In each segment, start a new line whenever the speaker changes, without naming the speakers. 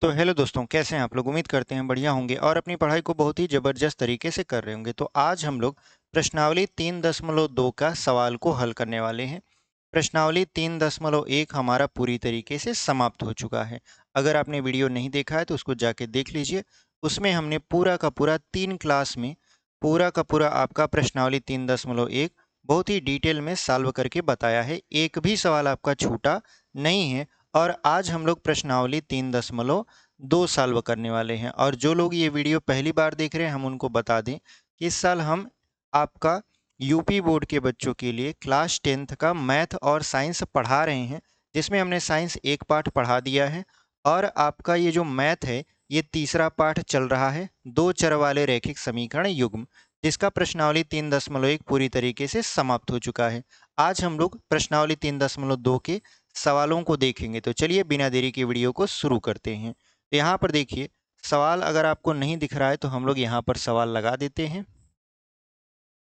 तो हेलो दोस्तों, कैसे हैं आप लोग। उम्मीद करते हैं बढ़िया होंगे और अपनी पढ़ाई को बहुत ही ज़बरदस्त तरीके से कर रहे होंगे। तो आज हम लोग प्रश्नावली 3.2 का सवाल को हल करने वाले हैं। प्रश्नावली 3.1 हमारा पूरी तरीके से समाप्त हो चुका है। अगर आपने वीडियो नहीं देखा है तो उसको जाके देख लीजिए। उसमें हमने पूरा का पूरा 3 क्लास में पूरा का पूरा आपका प्रश्नावली 3.1 बहुत ही डिटेल में सॉल्व करके बताया है। एक भी सवाल आपका छूटा नहीं है। और आज हम लोग प्रश्नावली 3.2 सॉल्व करने वाले हैं। और जो लोग ये वीडियो पहली बार देख रहे हैं, हम उनको बता दें कि इस साल हम आपका यूपी बोर्ड के बच्चों के लिए क्लास 10th का मैथ और साइंस पढ़ा रहे हैं, जिसमें हमने साइंस एक पाठ पढ़ा दिया है। और आपका ये जो मैथ है, ये तीसरा पाठ चल रहा है, दो चर वाले रैखिक समीकरण युग्म, जिसका प्रश्नावली 3.1 पूरी तरीके से समाप्त हो चुका है। आज हम लोग प्रश्नावली 3.2 के सवालों को देखेंगे। तो चलिए बिना देरी के वीडियो को शुरू करते हैं। तो यहाँ पर देखिए, सवाल अगर आपको नहीं दिख रहा है तो हम लोग यहाँ पर सवाल लगा देते हैं।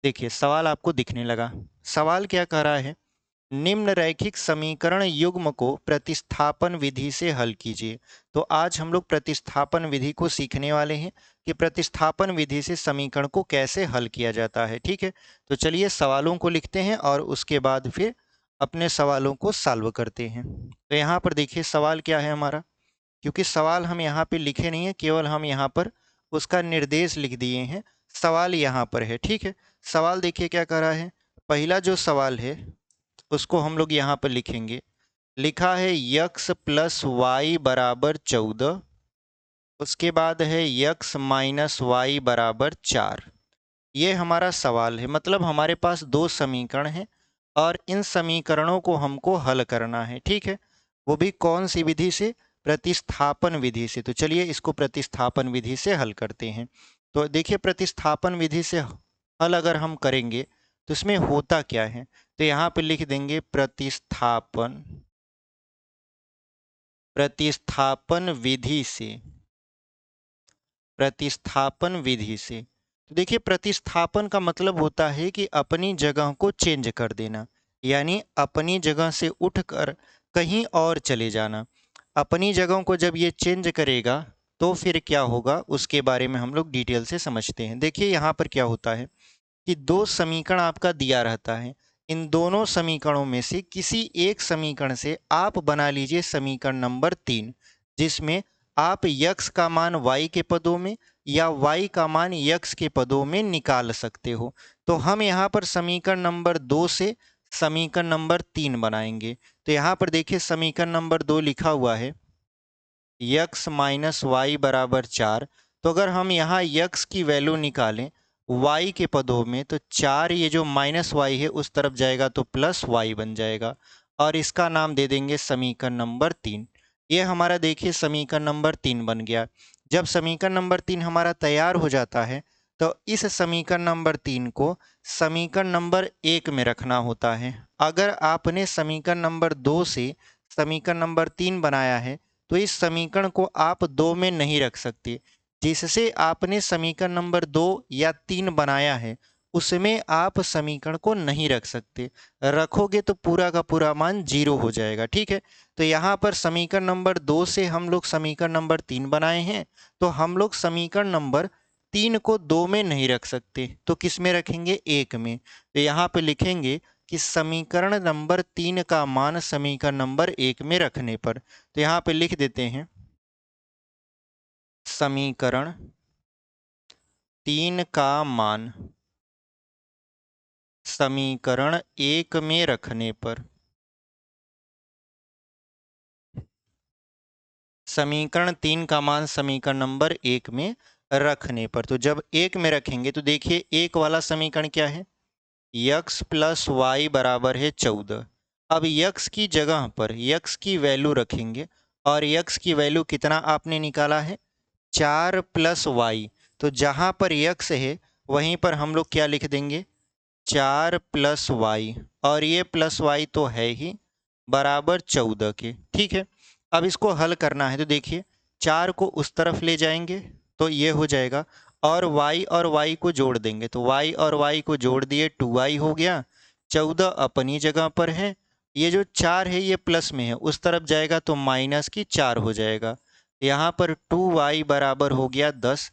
देखिए सवाल आपको दिखने लगा। सवाल क्या कह रहा है, निम्न रैखिक समीकरण युग्म को प्रतिस्थापन विधि से हल कीजिए। तो आज हम लोग प्रतिस्थापन विधि को सीखने वाले हैं कि प्रतिस्थापन विधि से समीकरण को कैसे हल किया जाता है। ठीक है, तो चलिए सवालों को लिखते हैं और उसके बाद फिर अपने सवालों को सॉल्व करते हैं। तो यहाँ पर देखिए सवाल क्या है हमारा, क्योंकि सवाल हम यहाँ पे लिखे नहीं है, केवल हम यहाँ पर उसका निर्देश लिख दिए हैं। सवाल यहाँ पर है। ठीक है, सवाल देखिए क्या कह रहा है। पहला जो सवाल है उसको हम लोग यहाँ पर लिखेंगे। लिखा है यक्स प्लस वाई बराबर 14, उसके बाद है यक्स माइनस वाई बराबर 4। ये हमारा सवाल है, मतलब हमारे पास दो समीकरण हैं और इन समीकरणों को हमको हल करना है। ठीक है, वो भी कौन सी विधि से, प्रतिस्थापन विधि से। तो चलिए इसको प्रतिस्थापन विधि से हल करते हैं। तो देखिए प्रतिस्थापन विधि से हल अगर हम करेंगे तो इसमें होता क्या है, तो यहाँ पे लिख देंगे प्रतिस्थापन प्रतिस्थापन विधि से। प्रतिस्थापन विधि से, तो देखिए प्रतिस्थापन का मतलब होता है कि अपनी जगह को चेंज कर देना, यानी अपनी जगह से उठकर कहीं और चले जाना। अपनी जगह को जब ये चेंज करेगा तो फिर क्या होगा, उसके बारे में हम लोग डिटेल से समझते हैं। देखिए यहाँ पर क्या होता है कि दो समीकरण आपका दिया रहता है। इन दोनों समीकरणों में से किसी एक समीकरण से आप बना लीजिए समीकरण नंबर 3, जिसमें आप यक्स का मान वाई के पदों में या वाई का मान यक्स के पदों में निकाल सकते हो। तो हम यहाँ पर समीकरण नंबर 2 से समीकरण नंबर 3 बनाएंगे। तो यहाँ पर देखिए समीकरण नंबर 2 लिखा हुआ है यक्स माइनस वाई बराबर 4। तो अगर हम यहाँ यक्स की वैल्यू निकालें वाई के पदों में, तो 4 ये जो माइनस वाई है उस तरफ जाएगा तो प्लस वाई बन जाएगा, और इसका नाम दे देंगे समीकरण नंबर 3। ये हमारा देखिए समीकरण नंबर 3 बन गया। जब समीकरण नंबर 3 हमारा तैयार हो जाता है तो इस समीकरण नंबर 3 को समीकरण नंबर 1 में रखना होता है। अगर आपने समीकरण नंबर 2 से समीकरण नंबर 3 बनाया है तो इस समीकरण को आप 2 में नहीं रख सकते। जिससे आपने समीकरण नंबर 2 या 3 बनाया है उसमें आप समीकरण को नहीं रख सकते। रखोगे तो पूरा का पूरा मान 0 हो जाएगा। ठीक है, तो यहाँ पर समीकरण नंबर 2 से हम लोग समीकरण नंबर 3 बनाए हैं, तो हम लोग समीकरण नंबर 3 को 2 में नहीं रख सकते, तो किस में रखेंगे, 1 में। तो यहाँ पे लिखेंगे कि समीकरण नंबर 3 का मान समीकरण नंबर 1 में रखने पर। तो यहाँ पे लिख देते हैं समीकरण 3 का मान समीकरण 1 में रखने पर। समीकरण 3 का मान समीकरण नंबर 1 में रखने पर, तो जब 1 में रखेंगे तो देखिए एक वाला समीकरण क्या है, यक्स प्लस वाई बराबर है 14। अब यक्स की जगह पर यक्स की वैल्यू रखेंगे, और यक्स की वैल्यू कितना आपने निकाला है, 4 प्लस वाई। तो जहाँ पर यक्स है वहीं पर हम लोग क्या लिख देंगे, 4 प्लस वाई, और ये प्लस वाई तो है ही, बराबर 14 के। ठीक है, अब इसको हल करना है तो देखिए 4 को उस तरफ ले जाएंगे तो ये हो जाएगा, और y को जोड़ देंगे तो y और y को जोड़ दिए 2y हो गया। 14 अपनी जगह पर है, ये जो 4 है ये प्लस में है, उस तरफ जाएगा तो माइनस की 4 हो जाएगा। यहाँ पर 2y बराबर हो गया 10।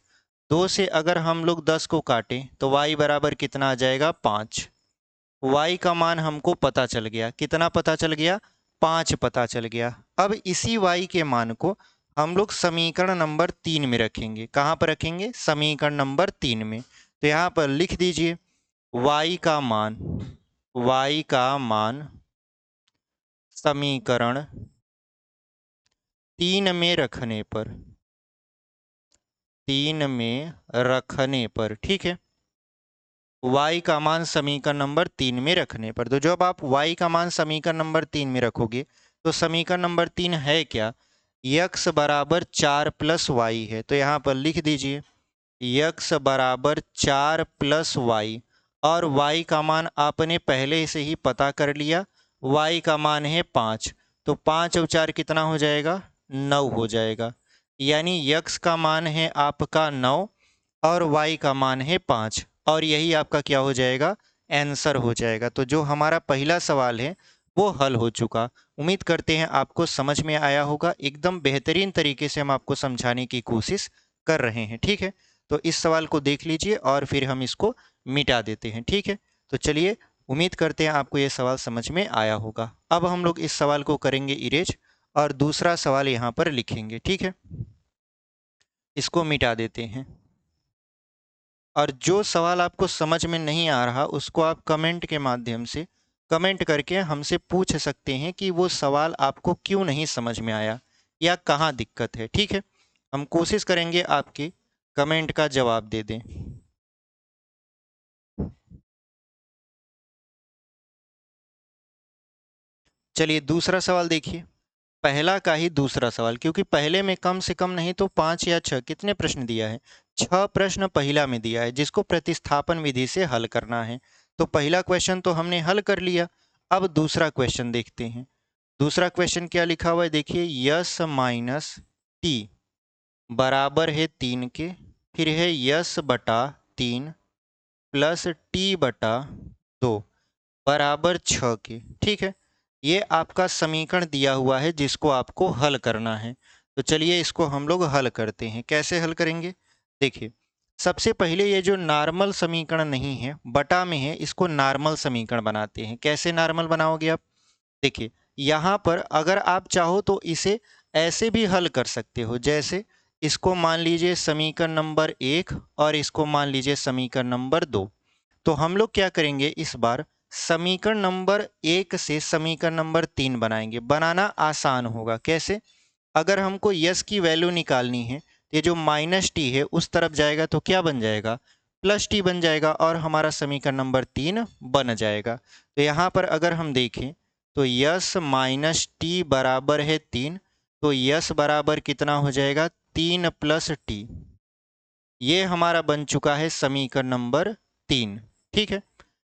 2 से अगर हम लोग 10 को काटें तो y बराबर कितना आ जाएगा 5। y का मान हमको पता चल गया, कितना पता चल गया 5 पता चल गया। अब इसी y के मान को हम लोग समीकरण नंबर 3 में रखेंगे। कहाँ पर रखेंगे? समीकरण नंबर 3 में। तो यहाँ पर लिख दीजिए y का मान समीकरण 3 में रखने पर ठीक है, y का मान समीकरण नंबर 3 में रखने पर। तो जब आप y का मान समीकरण नंबर 3 में रखोगे तो समीकरण नंबर 3 है क्या? x बराबर 4 प्लस वाई है। तो यहाँ पर लिख दीजिए x बराबर 4 प्लस वाई, और y का मान आपने पहले से ही पता कर लिया, y का मान है 5। तो 5 और 4 कितना हो जाएगा? 9 हो जाएगा। यानी x का मान है आपका 9 और y का मान है 5, और यही आपका क्या हो जाएगा? आंसर हो जाएगा। तो जो हमारा पहला सवाल है वो हल हो चुका। उम्मीद करते हैं आपको समझ में आया होगा। एकदम बेहतरीन तरीके से हम आपको समझाने की कोशिश कर रहे हैं, ठीक है। तो इस सवाल को देख लीजिए और फिर हम इसको मिटा देते हैं, ठीक है। तो चलिए, उम्मीद करते हैं आपको ये सवाल समझ में आया होगा। अब हम लोग इस सवाल को करेंगे इरेज और दूसरा सवाल यहाँ पर लिखेंगे, ठीक है। इसको मिटा देते हैं। और जो सवाल आपको समझ में नहीं आ रहा उसको आप कमेंट के माध्यम से कमेंट करके हमसे पूछ सकते हैं कि वो सवाल आपको क्यों नहीं समझ में आया या कहाँ दिक्कत है, ठीक है। हम कोशिश करेंगे आपके कमेंट का जवाब दे दें। चलिए दूसरा सवाल देखिए। पहला का ही दूसरा सवाल, क्योंकि पहले में कम से कम नहीं तो 5 या 6 कितने प्रश्न दिया है? 6 प्रश्न पहला में दिया है, जिसको प्रतिस्थापन विधि से हल करना है। तो पहला क्वेश्चन तो हमने हल कर लिया। अब दूसरा क्वेश्चन देखते हैं। दूसरा क्वेश्चन क्या लिखा हुआ है देखिए, यस माइनस टी बराबर है 3 के, फिर है यस बटा 3 प्लस टी बटा 2 बराबर 6 के, ठीक है। ये आपका समीकरण दिया हुआ है जिसको आपको हल करना है। तो चलिए इसको हम लोग हल करते हैं। कैसे हल करेंगे? देखिए, सबसे पहले ये जो नॉर्मल समीकरण नहीं है, बटा में है, इसको नॉर्मल समीकरण बनाते हैं। कैसे नॉर्मल बनाओगे आप? देखिए, यहाँ पर अगर आप चाहो तो इसे ऐसे भी हल कर सकते हो, जैसे इसको मान लीजिए समीकरण नंबर 1 और इसको मान लीजिए समीकरण नंबर 2। तो हम लोग क्या करेंगे इस बार, समीकरण नंबर 1 से समीकरण नंबर 3 बनाएंगे। बनाना आसान होगा। कैसे? अगर हमको यस की वैल्यू निकालनी है, ये जो माइनस टी है उस तरफ जाएगा तो क्या बन जाएगा? प्लस टी बन जाएगा, और हमारा समीकरण नंबर 3 बन जाएगा। तो यहाँ पर अगर हम देखें तो यस माइनस टी बराबर है 3, तो यस बराबर कितना हो जाएगा? 3 प्लस टी। ये हमारा बन चुका है समीकरण नंबर 3, ठीक है।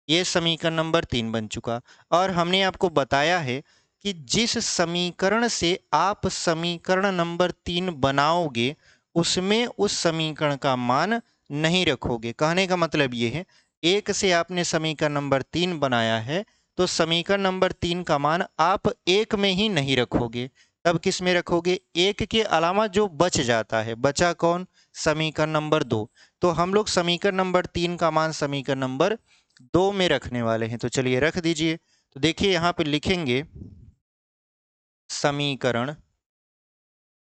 ये समीकरण नंबर 3 बन चुका। और हमने आपको बताया है कि जिस समीकरण से आप समीकरण नंबर 3 बनाओगे उसमें उस समीकरण का मान नहीं रखोगे। कहने का मतलब ये है, 1 से आपने समीकरण नंबर 3 बनाया है तो समीकरण नंबर 3 का मान आप 1 में ही नहीं रखोगे। तब किस में रखोगे? 1 के अलावा जो बच जाता है, बचा कौन? समीकरण नंबर 2। तो हम लोग समीकरण नंबर 3 का मान समीकरण नंबर 2 में रखने वाले हैं। तो चलिए रख दीजिए। तो देखिए यहाँ पे लिखेंगे समीकरण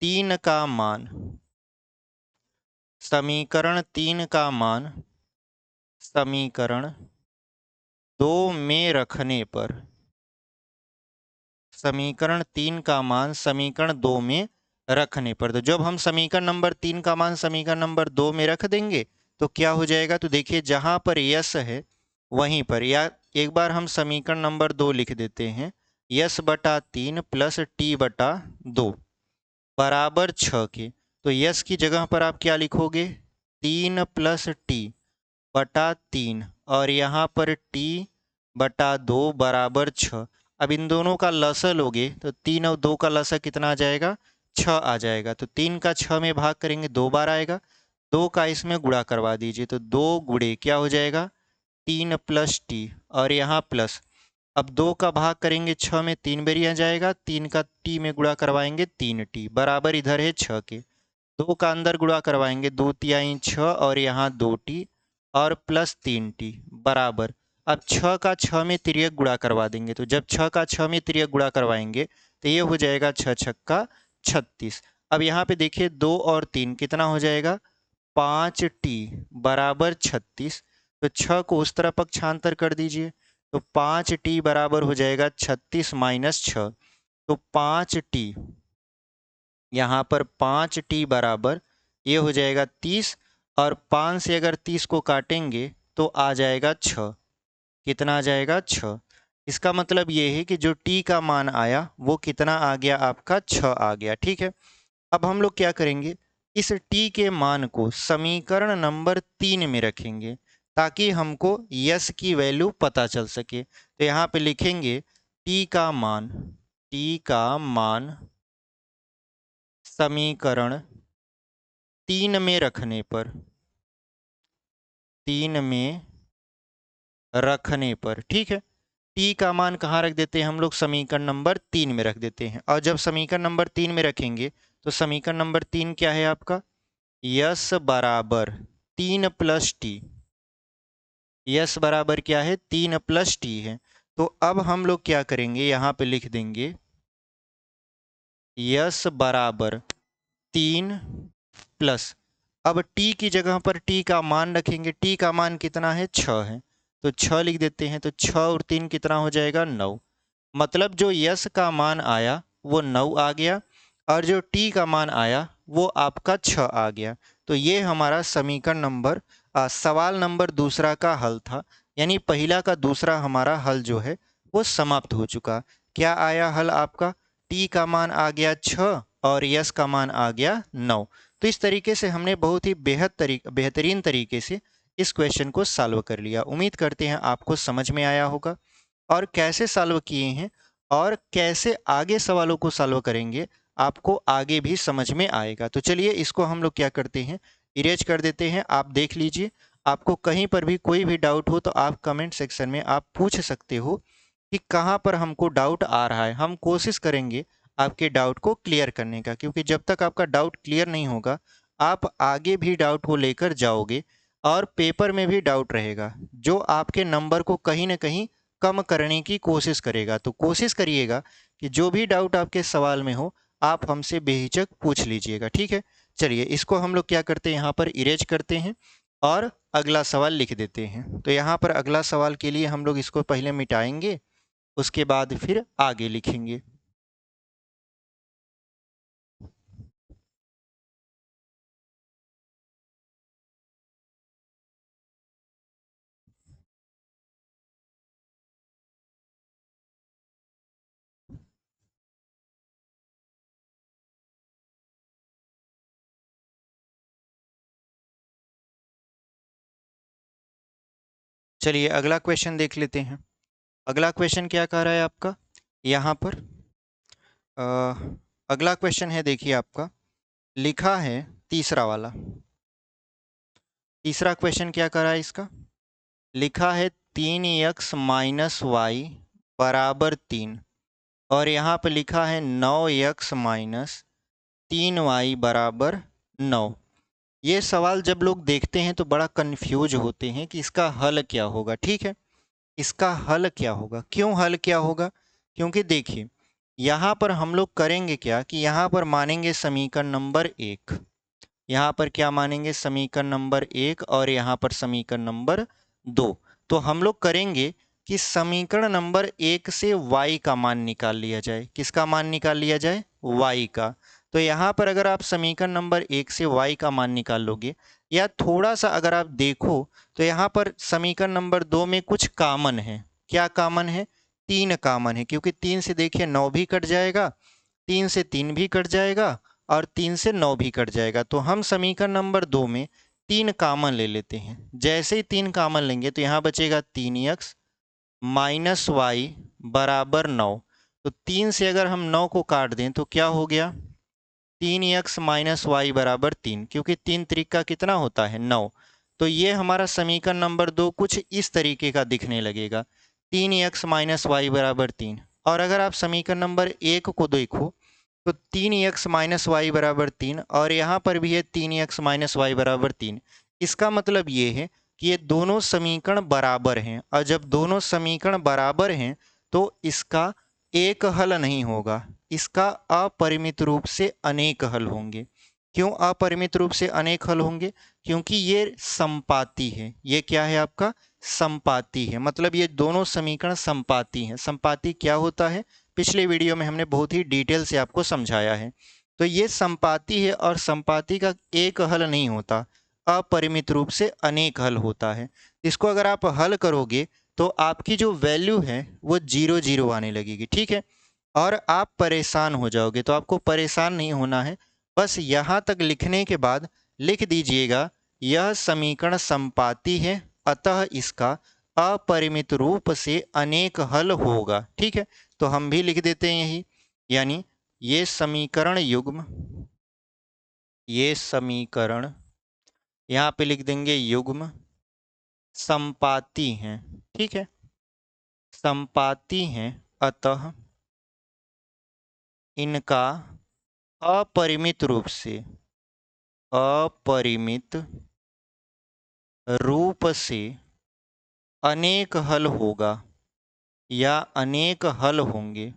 3 का मान, समीकरण 3 का मान समीकरण 2 में रखने पर, समीकरण 3 का मान समीकरण 2 में रखने पर। तो जब हम समीकरण नंबर 3 का मान समीकरण नंबर 2 में रख देंगे तो क्या हो जाएगा? तो देखिए जहाँ पर यस है वहीं पर, या एक बार हम समीकरण नंबर 2 लिख देते हैं, यस बटा 3 प्लस टी बटा 2 बराबर 6 के। तो यस की जगह पर आप क्या लिखोगे? 3 प्लस टी बटा 3, और यहाँ पर टी बटा 2 बराबर 6। अब इन दोनों का लसा लोगे तो 3 और 2 का लसा कितना आ जाएगा? 6 आ जाएगा। तो 3 का 6 में भाग करेंगे 2 बार आएगा, 2 का इसमें गुणा करवा दीजिए, तो 2 गुणे क्या हो जाएगा? 3 प्लस टी, और यहाँ प्लस अब 2 का भाग करेंगे 6 में 3 बेरिया जाएगा, 3 का टी में गुणा करवाएंगे 3t बराबर इधर है 6 के। 2 का अंदर गुणा करवाएंगे 2 तिहाई 6 और यहाँ 2t और प्लस 3t बराबर। अब 6 का 6 में तिर्यक गुणा करवा देंगे, तो जब 6 का 6 में तिर्यक गुणा करवाएंगे तो ये हो जाएगा 6 छक्का 36। अब यहाँ पे देखिए 2 और 3 कितना हो जाएगा 5t बराबर 36। तो 6 को उस तरफ पक्षांतर कर दीजिए, तो 5t बराबर हो जाएगा 36 माइनस 6। तो 5t, यहाँ पर 5t बराबर ये हो जाएगा 30 और 5 से अगर 30 को काटेंगे तो आ जाएगा 6। कितना आ जाएगा 6। इसका मतलब ये है कि जो t का मान आया वो कितना आ गया आपका 6 आ गया। ठीक है, अब हम लोग क्या करेंगे, इस t के मान को समीकरण नंबर 3 में रखेंगे ताकि हमको यस की वैल्यू पता चल सके। तो यहाँ पे लिखेंगे t का मान समीकरण 3 में रखने पर, 3 में रखने पर, ठीक है, t का मान कहाँ रख देते हैं हम लोग, समीकरण नंबर 3 में रख देते हैं। और जब समीकरण नंबर 3 में रखेंगे तो समीकरण नंबर 3 क्या है आपका, यस बराबर 3 प्लस टी। यस बराबर क्या है 3 प्लस टी है। तो अब हम लोग क्या करेंगे, यहाँ पे लिख देंगे यस बराबर 3 प्लस, अब t की जगह पर t का मान रखेंगे, t का मान कितना है 6 है, तो 6 लिख देते हैं। तो 6 और 3 कितना हो जाएगा 9। मतलब जो यस का मान आया वो 9 आ गया और जो t का मान आया वो आपका 6 आ गया। तो ये हमारा समीकरण नंबर सवाल नंबर दूसरा का हल था, यानी पहला का दूसरा हमारा हल जो है वो समाप्त हो चुका। क्या आया हल आपका, t का मान आ गया 6 और यस का मान आ गया 9। तो इस तरीके से हमने बहुत ही बेहतरीन तरीके से इस क्वेश्चन को सॉल्व कर लिया। उम्मीद करते हैं आपको समझ में आया होगा और कैसे सॉल्व किए हैं और कैसे आगे सवालों को सॉल्व करेंगे आपको आगे भी समझ में आएगा। तो चलिए इसको हम लोग क्या करते हैं, इरेज कर देते हैं। आप देख लीजिए, आपको कहीं पर भी कोई भी डाउट हो तो आप कमेंट सेक्शन में आप पूछ सकते हो कि कहाँ पर हमको डाउट आ रहा है। हम कोशिश करेंगे आपके डाउट को क्लियर करने का, क्योंकि जब तक आपका डाउट क्लियर नहीं होगा आप आगे भी डाउट को लेकर जाओगे और पेपर में भी डाउट रहेगा जो आपके नंबर को कहीं ना कहीं कम करने की कोशिश करेगा। तो कोशिश करिएगा कि जो भी डाउट आपके सवाल में हो आप हमसे बेहिचक पूछ लीजिएगा। ठीक है, चलिए इसको हम लोग क्या करते हैं, यहाँ पर इरेज करते हैं और अगला सवाल लिख देते हैं। तो यहाँ पर अगला सवाल के लिए हम लोग इसको पहले मिटाएंगे, उसके बाद फिर आगे लिखेंगे। चलिए अगला क्वेश्चन देख लेते हैं। अगला क्वेश्चन क्या कह रहा है आपका, यहाँ पर अगला क्वेश्चन है, देखिए आपका लिखा है तीसरा वाला। तीसरा क्वेश्चन क्या कर रहा है इसका, लिखा है 3x माइनस वाई बराबर 3 और यहाँ पे लिखा है 9x माइनस 3y बराबर 9। ये सवाल जब लोग देखते हैं तो बड़ा कंफ्यूज होते हैं कि इसका हल क्या होगा। ठीक है, इसका हल क्या होगा, क्यों हल क्या होगा, क्योंकि देखिए यहाँ पर हम लोग करेंगे क्या कि यहाँ पर मानेंगे समीकरण नंबर 1, यहाँ पर क्या मानेंगे समीकरण नंबर 1 और यहाँ पर समीकरण नंबर 2। तो हम लोग करेंगे कि समीकरण नंबर 1 से y का मान निकाल लिया जाए। किसका मान निकाल लिया जाए, y का। तो यहाँ पर अगर आप समीकरण नंबर 1 से y का मान निकाल लोगे, या थोड़ा सा अगर आप देखो तो यहाँ पर समीकरण नंबर 2 में कुछ कामन है। क्या कामन है, 3 कामन है, क्योंकि 3 से देखिए 9 भी कट जाएगा, 3 से 3 भी कट जाएगा और 3 से 9 भी कट जाएगा। तो हम समीकरण नंबर 2 में 3 कामन ले लेते हैं। जैसे ही 3 कामन लेंगे तो यहाँ बचेगा 3x माइनस वाई बराबर 9। तो 3 से अगर हम 9 को काट दें तो क्या हो गया, 3x माइनस वाई बराबर 3, क्योंकि 3 त्रिक का कितना होता है 9। तो ये हमारा समीकरण नंबर 2 कुछ इस तरीके का दिखने लगेगा। 3x माइनस वाई बराबर 3। और अगर आप समीकरण नंबर 1 को देखो तो 3x माइनस वाई बराबर 3, और यहाँ पर भी है 3x माइनस वाई बराबर 3। इसका मतलब ये है कि ये दोनों समीकरण बराबर हैं, और जब दोनों समीकरण बराबर हैं तो इसका एक हल नहीं होगा, इसका अपरिमित रूप से अनेक हल होंगे। क्यों अपरिमित रूप से अनेक हल होंगे? क्योंकि ये संपाती है। ये क्या है आपका? संपाती है, मतलब ये दोनों समीकरण संपाती हैं। संपाती क्या होता है? पिछले वीडियो में हमने बहुत ही डिटेल से आपको समझाया है। तो ये संपाती है, और संपाती का एक हल नहीं होता, अपरिमित रूप से अनेक हल होता है। इसको अगर आप हल करोगे तो आपकी जो वैल्यू है वो 0 0 आने लगेगी, ठीक है, और आप परेशान हो जाओगे। तो आपको परेशान नहीं होना है, बस यहाँ तक लिखने के बाद लिख दीजिएगा यह समीकरण संपाती है, अतः इसका अपरिमित रूप से अनेक हल होगा, ठीक है। तो हम भी लिख देते हैं यही, यानी ये समीकरण युग्म, ये समीकरण यहाँ पे लिख देंगे युग्म संपाती हैं, ठीक है, संपाती हैं, अतः इनका अपरिमित रूप से, अपरिमित रूप से अनेक हल होगा या अनेक हल होंगे।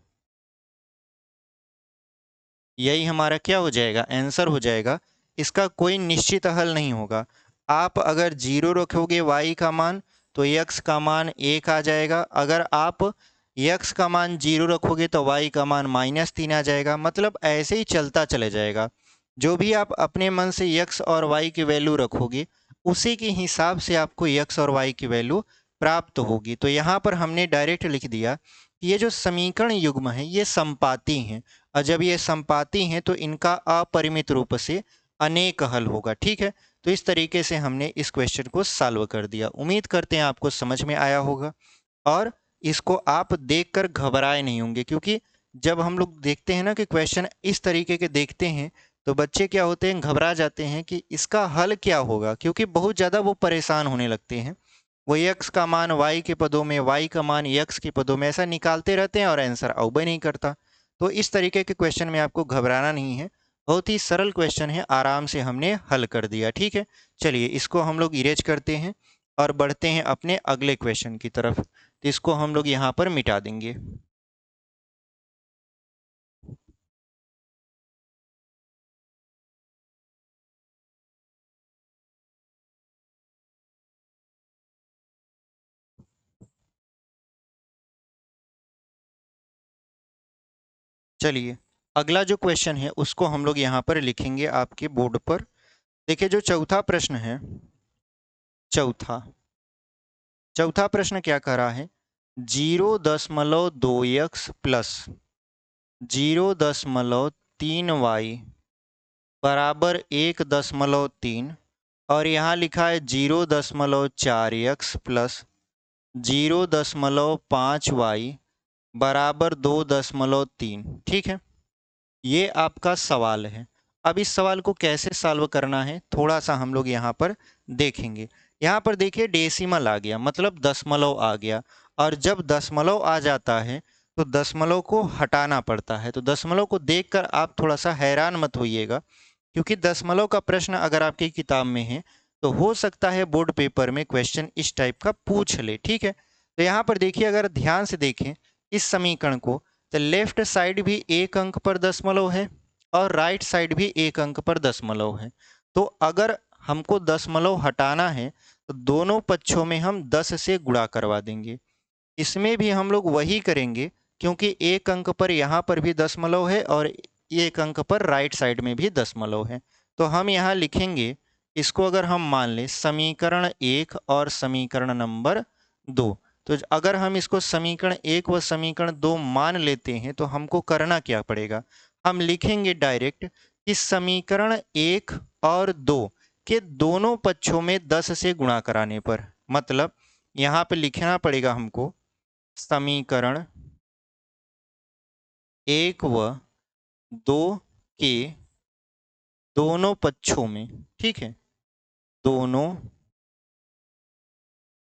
यही हमारा क्या हो जाएगा? आंसर हो जाएगा। इसका कोई निश्चित हल नहीं होगा। आप अगर 0 रखोगे y का मान तो x का मान 1 आ जाएगा। अगर आप x का मान 0 रखोगे तो y का मान -3 आ जाएगा। मतलब ऐसे ही चलता चले जाएगा। जो भी आप अपने मन से x और y की वैल्यू रखोगे उसी के हिसाब से आपको x और y की वैल्यू प्राप्त होगी। तो यहाँ पर हमने डायरेक्ट लिख दिया कि ये जो समीकरण युग्म है ये संपाती हैं, और जब ये संपाती हैं तो इनका अपरिमित रूप से अनेक हल होगा, ठीक है। तो इस तरीके से हमने इस क्वेश्चन को सॉल्व कर दिया। उम्मीद करते हैं आपको समझ में आया होगा, और इसको आप देखकर घबराए नहीं होंगे, क्योंकि जब हम लोग देखते हैं ना कि क्वेश्चन इस तरीके के देखते हैं तो बच्चे क्या होते हैं, घबरा जाते हैं कि इसका हल क्या होगा, क्योंकि बहुत ज़्यादा वो परेशान होने लगते हैं। वो x का मान y के पदों में, y का मान x के पदों में ऐसा निकालते रहते हैं और आंसर आउबे नहीं करता। तो इस तरीके के क्वेश्चन में आपको घबराना नहीं है, बहुत ही सरल क्वेश्चन है, आराम से हमने हल कर दिया, ठीक है। चलिए इसको हम लोग इरेज करते हैं और बढ़ते हैं अपने अगले क्वेश्चन की तरफ। तो इसको हम लोग यहाँ पर मिटा देंगे। चलिए अगला जो क्वेश्चन है उसको हम लोग यहाँ पर लिखेंगे आपके बोर्ड पर। देखिए जो चौथा प्रश्न है, चौथा चौथा प्रश्न क्या कह रहा है, 0.2x प्लस 0.3y बराबर 1.3, और यहाँ लिखा है 0.4x प्लस 0.5y बराबर 2.3, ठीक है। ये आपका सवाल है। अब इस सवाल को कैसे सॉल्व करना है थोड़ा सा हम लोग यहाँ पर देखेंगे। यहाँ पर देखिए डेसिमल आ गया, मतलब दशमलव आ गया, और जब दशमलव आ जाता है तो दशमलव को हटाना पड़ता है। तो दशमलव को देखकर आप थोड़ा सा हैरान मत होइएगा, क्योंकि दशमलव का प्रश्न अगर आपकी किताब में है तो हो सकता है बोर्ड पेपर में क्वेश्चन इस टाइप का पूछ ले, ठीक है। तो यहाँ पर देखिए, अगर ध्यान से देखें इस समीकरण को, तो लेफ्ट साइड भी 1 अंक पर दशमलव है और राइट साइड भी 1 अंक पर दशमलव है। तो अगर हमको दशमलव हटाना है तो दोनों पक्षों में हम 10 से गुणा करवा देंगे। इसमें भी हम लोग वही करेंगे, क्योंकि 1 अंक पर यहाँ पर भी दशमलव है और 1 अंक पर राइट साइड में भी दशमलव है। तो हम यहाँ लिखेंगे, इसको अगर हम मान लें समीकरण 1 और समीकरण नंबर 2, तो अगर हम इसको समीकरण 1 व समीकरण 2 मान लेते हैं तो हमको करना क्या पड़ेगा, हम लिखेंगे डायरेक्ट कि समीकरण 1 और 2 के दोनों पक्षों में 10 से गुणा कराने पर, मतलब यहाँ पे लिखना पड़ेगा हमको समीकरण 1 व 2 के दोनों पक्षों में, ठीक है, दोनों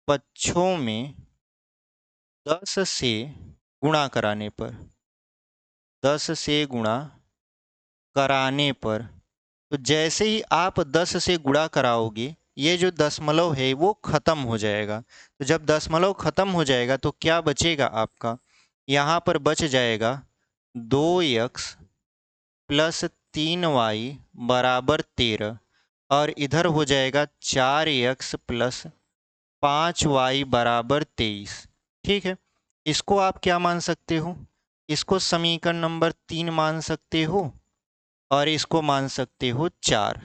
पक्षों में 10 से गुणा कराने पर, 10 से गुणा कराने पर, तो जैसे ही आप 10 से गुणा कराओगे ये जो दशमलव है वो खत्म हो जाएगा। तो जब दशमलव खत्म हो जाएगा तो क्या बचेगा आपका, यहाँ पर बच जाएगा 2x प्लस 3y बराबर 13, और इधर हो जाएगा 4x प्लस 5y बराबर 23। ठीक है, इसको आप क्या मान सकते हो, इसको समीकरण नंबर 3 मान सकते हो और इसको मान सकते हो 4।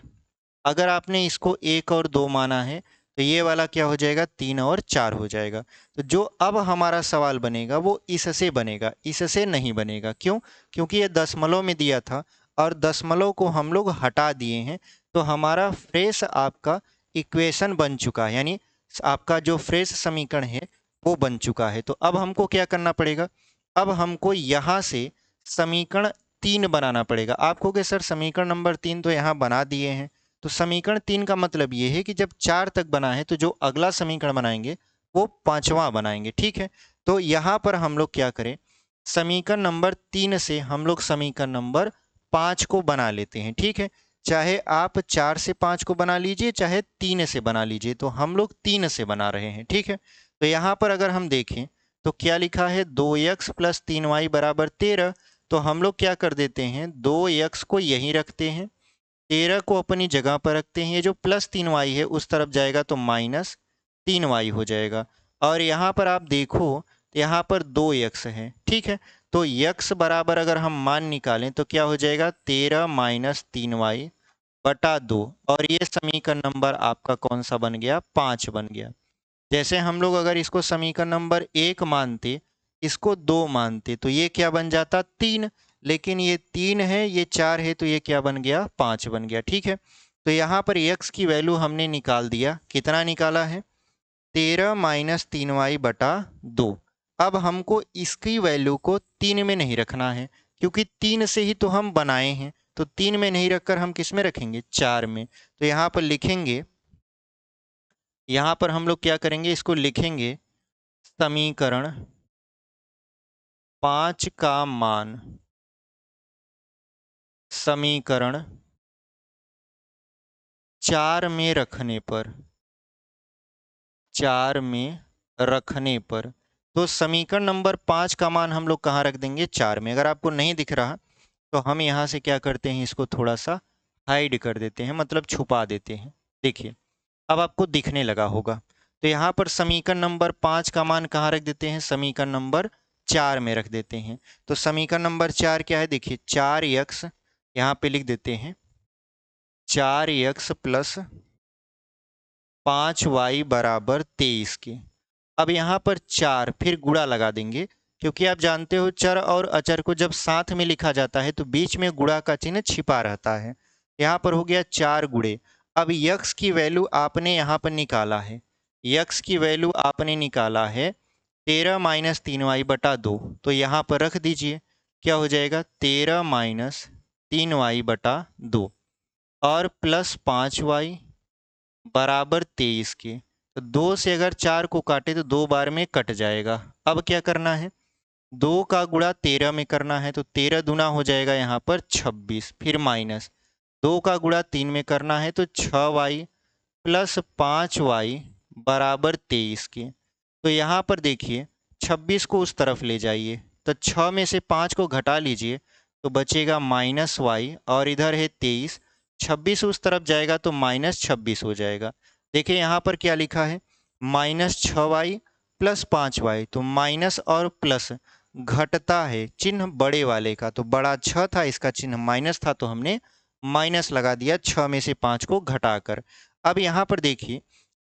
अगर आपने इसको 1 और 2 माना है तो ये वाला क्या हो जाएगा, 3 और 4 हो जाएगा। तो जो अब हमारा सवाल बनेगा वो इससे बनेगा, इससे नहीं बनेगा। क्यों? क्योंकि ये दशमलव में दिया था और दशमलव को हम लोग हटा दिए हैं। तो हमारा फ्रेश आपका इक्वेशन बन चुका है, यानी आपका जो फ्रेश समीकरण है वो बन चुका है। तो अब हमको क्या करना पड़ेगा, अब हमको यहाँ से समीकरण 3 बनाना पड़ेगा। आप कहोगे सर समीकरण नंबर 3 तो यहाँ बना दिए हैं। तो समीकरण 3 का मतलब ये है कि जब 4 तक बना है तो जो अगला समीकरण बनाएंगे वो 5वां बनाएंगे। ठीक है, तो यहाँ पर हम लोग क्या करें, समीकरण नंबर 3 से हम लोग समीकरण नंबर 5 को बना लेते हैं। ठीक है, चाहे आप 4 से 5 को बना लीजिए चाहे 3 से बना लीजिए, तो हम लोग 3 से बना रहे हैं। ठीक है, तो यहाँ पर अगर हम देखें तो क्या लिखा है, 2x प्लस 3y बराबर 13। तो हम लोग क्या कर देते हैं, 2x को यहीं रखते हैं, 13 को अपनी जगह पर रखते हैं, ये जो प्लस 3y है उस तरफ जाएगा तो माइनस 3y हो जाएगा। और यहाँ पर आप देखो तो यहाँ पर 2x है। ठीक है, तो x बराबर अगर हम मान निकालें तो क्या हो जाएगा, 13 माइनस 3y बटा 2, और ये समीकरण नंबर आपका कौन सा बन गया, 5 बन गया। जैसे हम लोग अगर इसको समीकरण नंबर 1 मानते, इसको 2 मानते, तो ये क्या बन जाता, 3। लेकिन ये 3 है, ये 4 है, तो ये क्या बन गया, 5 बन गया। ठीक है, तो यहाँ पर x की वैल्यू हमने निकाल दिया, कितना निकाला है, 13 माइनस 3y बटा 2। अब हमको इसकी वैल्यू को 3 में नहीं रखना है, क्योंकि 3 से ही तो हम बनाए हैं। तो 3 में नहीं रखकर हम किस में रखेंगे, 4 में। तो यहाँ पर लिखेंगे, यहाँ पर हम लोग क्या करेंगे, इसको लिखेंगे समीकरण 5 का मान समीकरण 4 में रखने पर, 4 में रखने पर, तो समीकरण नंबर 5 का मान हम लोग कहाँ रख देंगे, 4 में। अगर आपको नहीं दिख रहा तो हम यहाँ से क्या करते हैं, इसको थोड़ा सा हाइड कर देते हैं, मतलब छुपा देते हैं। देखिए अब आपको दिखने लगा होगा। तो यहाँ पर समीकरण नंबर 5 का मान कहाँ रख देते हैं, समीकरण नंबर 4 में रख देते हैं। तो समीकरण नंबर 4 क्या है, देखिए 4x, यहाँ पे लिख देते हैं 4x प्लस 5y बराबर 23 के। अब यहाँ पर 4 फिर गुणा लगा देंगे, क्योंकि आप जानते हो चर और अचर को जब साथ में लिखा जाता है तो बीच में गुणा का चिन्ह छिपा रहता है। यहाँ पर हो गया 4 गुणे। अब यक्स की वैल्यू आपने यहाँ पर निकाला है, यक्स की वैल्यू आपने निकाला है 13 माइनस 3y बटा 2। तो यहाँ पर रख दीजिए, क्या हो जाएगा, 13 माइनस 3y बटा 2 और प्लस 5y बराबर 23 के। तो 2 से अगर 4 को काटे तो 2 बार में कट जाएगा। अब क्या करना है, 2 का गुणा 13 में करना है, तो 13 दूना हो जाएगा यहाँ पर 26, फिर माइनस 2 का गुणा 3 में करना है तो 6y प्लस 5y बराबर 23 के। तो यहाँ पर देखिए 26 को उस तरफ ले जाइए, तो 6 में से 5 को घटा लीजिए तो बचेगा माइनस वाई, और इधर है 23, 26 उस तरफ जाएगा तो माइनस 26 हो जाएगा। देखिए यहाँ पर क्या लिखा है, माइनस 6y प्लस 5y, तो माइनस और प्लस घटता है चिन्ह बड़े वाले का, तो बड़ा 6 था, इसका चिन्ह माइनस था, तो हमने माइनस लगा दिया 6 में से 5 को घटाकर। अब यहाँ पर देखिए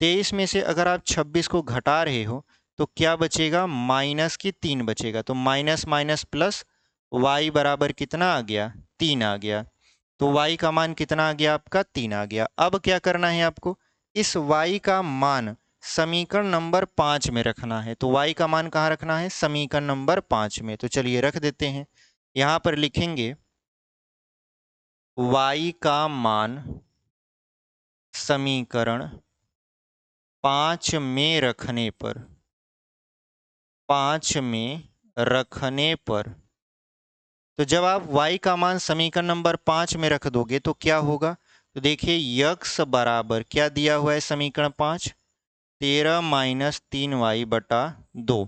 23 में से अगर आप 26 को घटा रहे हो तो क्या बचेगा, माइनस की 3 बचेगा, तो माइनस माइनस प्लस y बराबर कितना आ गया, 3 आ गया। तो y का मान कितना आ गया आपका, 3 आ गया। अब क्या करना है आपको, इस y का मान समीकरण नंबर 5 में रखना है। तो y का मान कहाँ रखना है, समीकरण नंबर 5 में। तो चलिए रख देते हैं, यहाँ पर लिखेंगे y का मान समीकरण 5 में रखने पर, 5 में रखने पर, तो जब आप y का मान समीकरण नंबर 5 में रख दोगे तो क्या होगा? तो देखिए यक्स बराबर क्या दिया हुआ है समीकरण 5, 13 माइनस 3y बटा 2।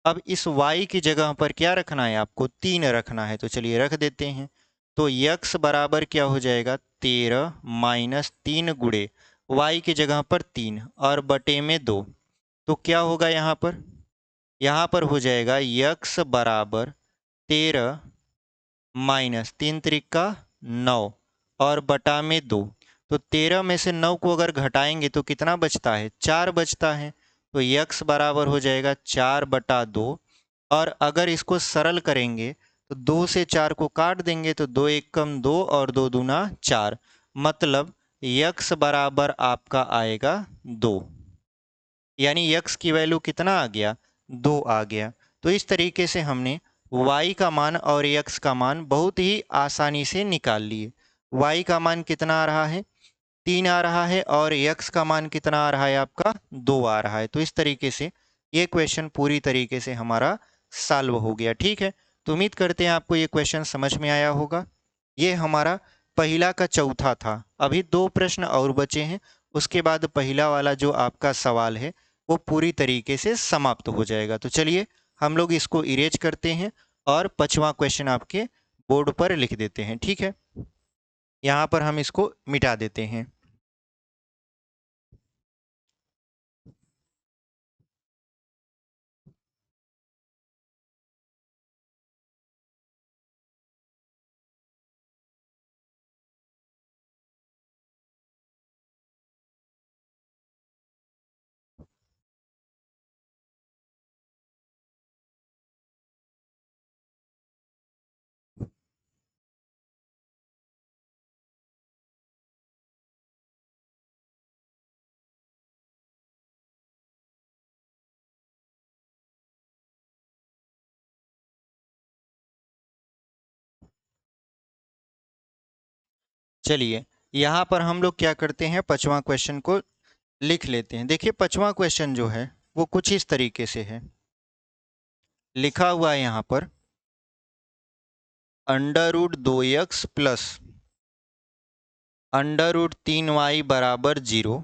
अब इस y की जगह पर क्या रखना है आपको? 3 रखना है। तो चलिए रख देते हैं। तो यक्स बराबर क्या हो जाएगा? 13 माइनस 3 गुणे y की जगह पर 3 और बटे में 2। तो क्या होगा यहाँ पर? यहाँ पर हो जाएगा यक्स बराबर 13 माइनस 3 त्रिका 9 और बटा में 2। तो 13 में से 9 को अगर घटाएंगे तो कितना बचता है? 4 बचता है। तो यक्स बराबर हो जाएगा 4 बटा 2। और अगर इसको सरल करेंगे तो 2 से 4 को काट देंगे तो 2 एक कम 2 और 2 दूना 4। मतलब यक्स बराबर आपका आएगा 2। यानी यक्स की वैल्यू कितना आ गया? 2 आ गया। तो इस तरीके से हमने y का मान और x का मान बहुत ही आसानी से निकाल लिए। y का मान कितना आ रहा है? 3 आ रहा है और x का मान कितना आ रहा है आपका? 2 आ रहा है। तो इस तरीके से ये क्वेश्चन पूरी तरीके से हमारा सॉल्व हो गया। ठीक है, तो उम्मीद करते हैं आपको ये क्वेश्चन समझ में आया होगा। ये हमारा पहला का चौथा था। अभी 2 प्रश्न और बचे हैं, उसके बाद पहला वाला जो आपका सवाल है वो पूरी तरीके से समाप्त हो जाएगा। तो चलिए हम लोग इसको इरेज करते हैं और 5वां क्वेश्चन आपके बोर्ड पर लिख देते हैं। ठीक है, यहाँ पर हम इसको मिटा देते हैं। चलिए यहाँ पर हम लोग क्या करते हैं, 5वां क्वेश्चन को लिख लेते हैं। देखिए 5वां क्वेश्चन जो है वो कुछ इस तरीके से है, लिखा हुआ है यहाँ पर √2x प्लस √3y बराबर 0